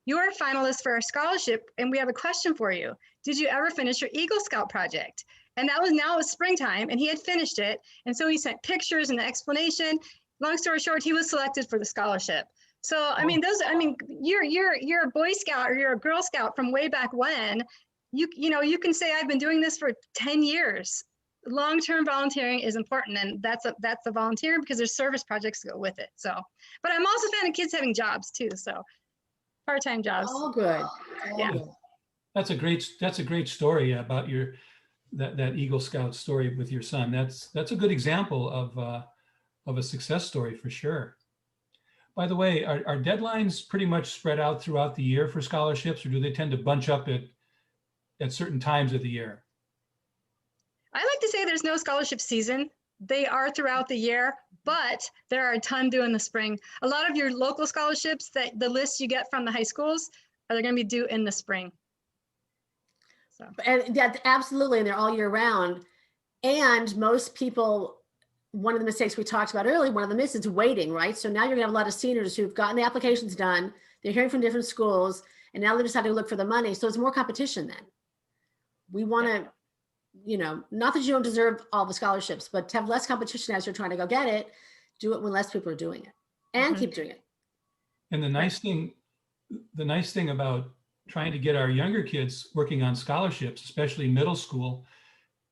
you're a finalist for our scholarship and we have a question for you. Did you ever finish your Eagle Scout project? And now it was springtime and he had finished it. And so he sent pictures and the explanation. Long story short, he was selected for the scholarship. So, you're a Boy Scout or you're a Girl Scout from way back when. You can say I've been doing this for 10 years. Long-term volunteering is important, and that's a volunteering because there's service projects to go with it. So, but I'm also a fan of kids having jobs too. So, part-time jobs. All good. Yeah. Good. That's a great story about that Eagle Scout story with your son. That's a good example of a success story for sure. By the way, are deadlines pretty much spread out throughout the year for scholarships, or do they tend to bunch up at certain times of the year? I like to say there's no scholarship season. They are throughout the year, but there are a ton due in the spring. A lot of your local scholarships, that the list you get from the high schools, are going to be due in the spring. So. And that absolutely, and they're all year round. And most people, one of the mistakes we talked about earlier, one of the misses is waiting, right? So now you're gonna have a lot of seniors who've gotten the applications done, they're hearing from different schools, and now they just have to look for the money. So it's more competition then. We wanna, not that you don't deserve all the scholarships, but to have less competition as you're trying to go get it, do it when less people are doing it, and keep doing it. And the nice thing about trying to get our younger kids working on scholarships, especially middle school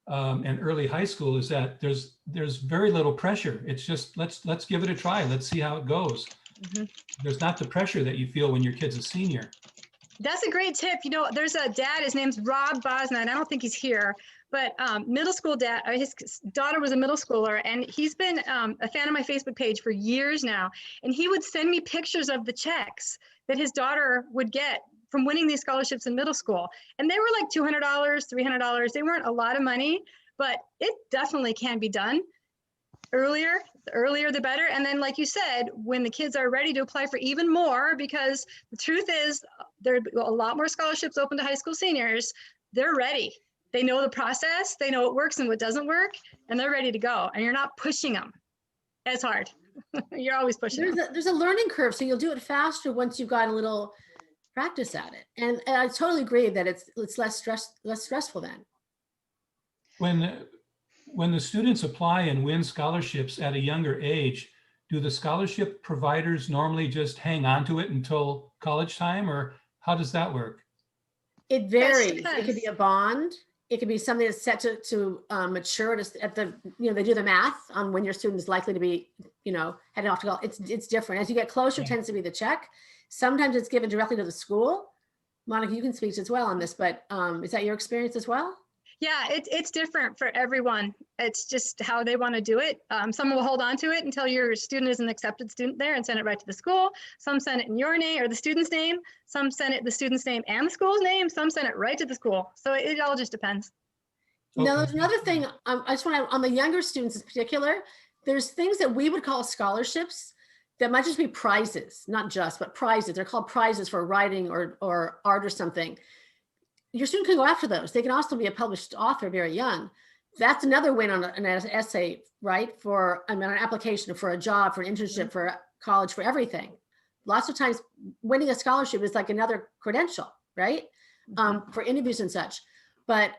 and early high school, is that there's very little pressure. It's just let's give it a try. Let's see how it goes. There's not the pressure that you feel when your kid's a senior. That's a great tip. There's a dad, his name's Rob Bosna, and I don't think he's here, but middle school dad, his daughter was a middle schooler, and he's been a fan of my Facebook page for years now. And he would send me pictures of the checks that his daughter would get from winning these scholarships in middle school. And they were like $200, $300. They weren't a lot of money, but it definitely can be done earlier. The earlier, the better. And then, like you said, when the kids are ready to apply for even more, because the truth is there are a lot more scholarships open to high school seniors, they're ready. They know the process, they know what works and what doesn't work, and they're ready to go. And you're not pushing them as hard. You're always pushing them. There's a learning curve, so you'll do it faster once you've got a little practice at it. And I totally agree that it's less stressful then. When the students apply and win scholarships at a younger age, do the scholarship providers normally just hang on to it until college time, or how does that work? It varies. It could be a bond. It could be something that's set to mature at the, they do the math on when your student is likely to be, heading off to college. It's different. As you get closer, it tends to be the check. Sometimes it's given directly to the school. Monica, you can speak as well on this, but is that your experience as well? Yeah, it's different for everyone. It's just how they want to do it. Some will hold on to it until your student is an accepted student there and send it right to the school. Some send it in your name or the student's name. Some send it the student's name and the school's name. Some send it right to the school. So it all just depends. Now, Okay. there's another thing, I just want to, on the younger students in particular, there's things that we would call scholarships that might just be prizes, not just, but prizes. They're called prizes for writing or art or something. Your student can go after those. They can also be a published author very young. That's another win on an essay, right? For, I mean, an application for a job, for an internship, for college, for everything. Lots of times winning a scholarship is like another credential, right? For interviews and such. But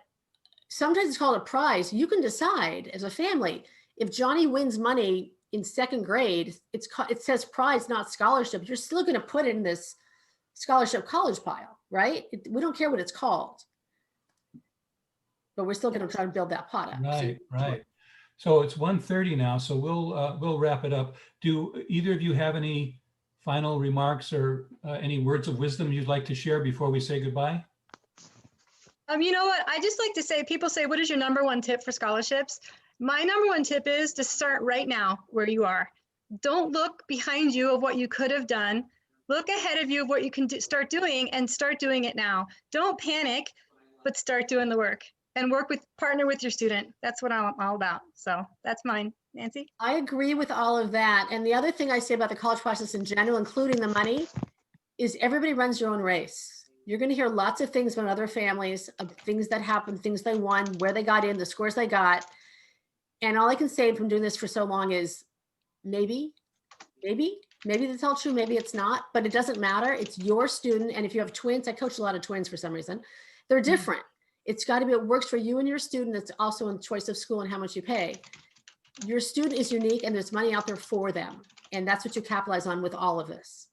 sometimes it's called a prize. You can decide as a family, if Johnny wins money in second grade, it says prize, not scholarship. You're still going to put it in this scholarship college pile, right? We don't care what it's called, but we're still going to try to build that pot up. Right, right. So it's 1:30 now, so we'll wrap it up. Do either of you have any final remarks or any words of wisdom you'd like to share before we say goodbye? You know what? I just like to say, people say, what is your number one tip for scholarships? My number one tip is to start right now where you are. Don't look behind you of what you could have done. Look ahead of you of what you can start doing and start doing it now. Don't panic, but start doing the work and partner with your student. That's what I'm all about. So that's mine. Nancy? I agree with all of that. And the other thing I say about the college process in general, including the money, is everybody runs your own race. You're going to hear lots of things from other families, of things that happened, things they won, where they got in, the scores they got. And all I can say from doing this for so long is maybe that's all true. Maybe it's not, but it doesn't matter. It's your student. And if you have twins, I coach a lot of twins for some reason. They're different. It's got to be what works for you and your student. It's also in choice of school and how much you pay. Your student is unique and there's money out there for them. And that's what you capitalize on with all of this.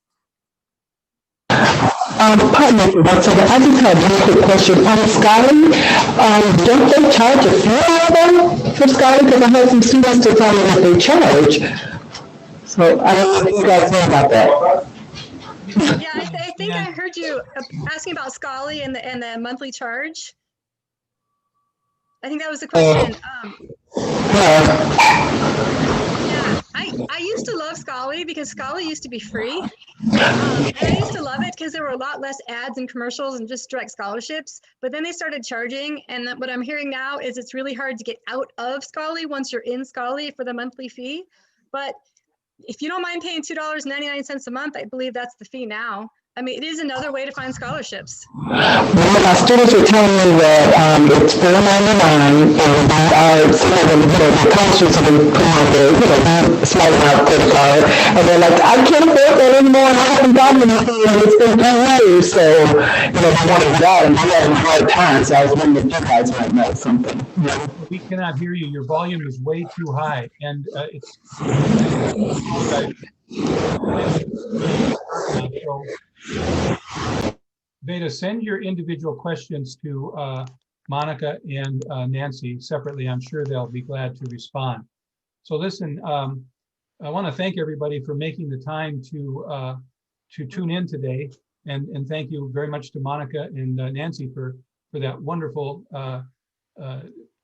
Pardon me for 1 second. I just have one quick question. On Scholly, don't they charge a fee for Scholly? Because I heard some students to tell me that they charge. So I don't know if you guys know about that. Yeah, I think I heard you asking about Scholly and the monthly charge. I think that was the question. Yeah, I used to love Scholly because Scholly used to be free. And I used to love it because there were a lot less ads and commercials and just direct scholarships. But then they started charging. And what I'm hearing now is it's really hard to get out of Scholly once you're in Scholly for the monthly fee. But if you don't mind paying $2.99 a month, I believe that's the fee now. I mean, it is another way to find scholarships. Well, my students were telling me that it's $4.99, and they are some of them, the colleges have been putting on their, sliding out credit card, and they're like, I can't afford that anymore, and I haven't gotten anything, and it's been 10 years, so they want to get out, and they're having a hard time. So I was wondering if you guys might know something. We cannot hear you. Your volume is way too high, and it's. Veda, send your individual questions to Monica and Nancy separately. I'm sure they'll be glad to respond. So listen, I want to thank everybody for making the time to tune in today, and thank you very much to Monica and Nancy for that wonderful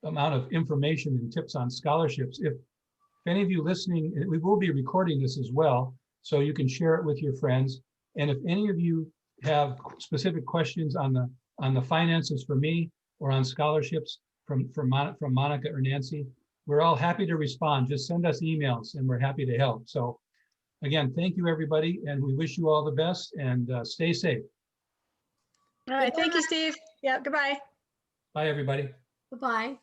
amount of information and tips on scholarships. If any of you listening, we will be recording this as well, so you can share it with your friends. And if any of you have specific questions on the finances for me or on scholarships from Monica or Nancy, we're all happy to respond. Just send us emails and we're happy to help. So again, thank you everybody, and we wish you all the best, and stay safe. All right, thank you, Steve. Yeah, goodbye. Bye everybody. Bye-bye.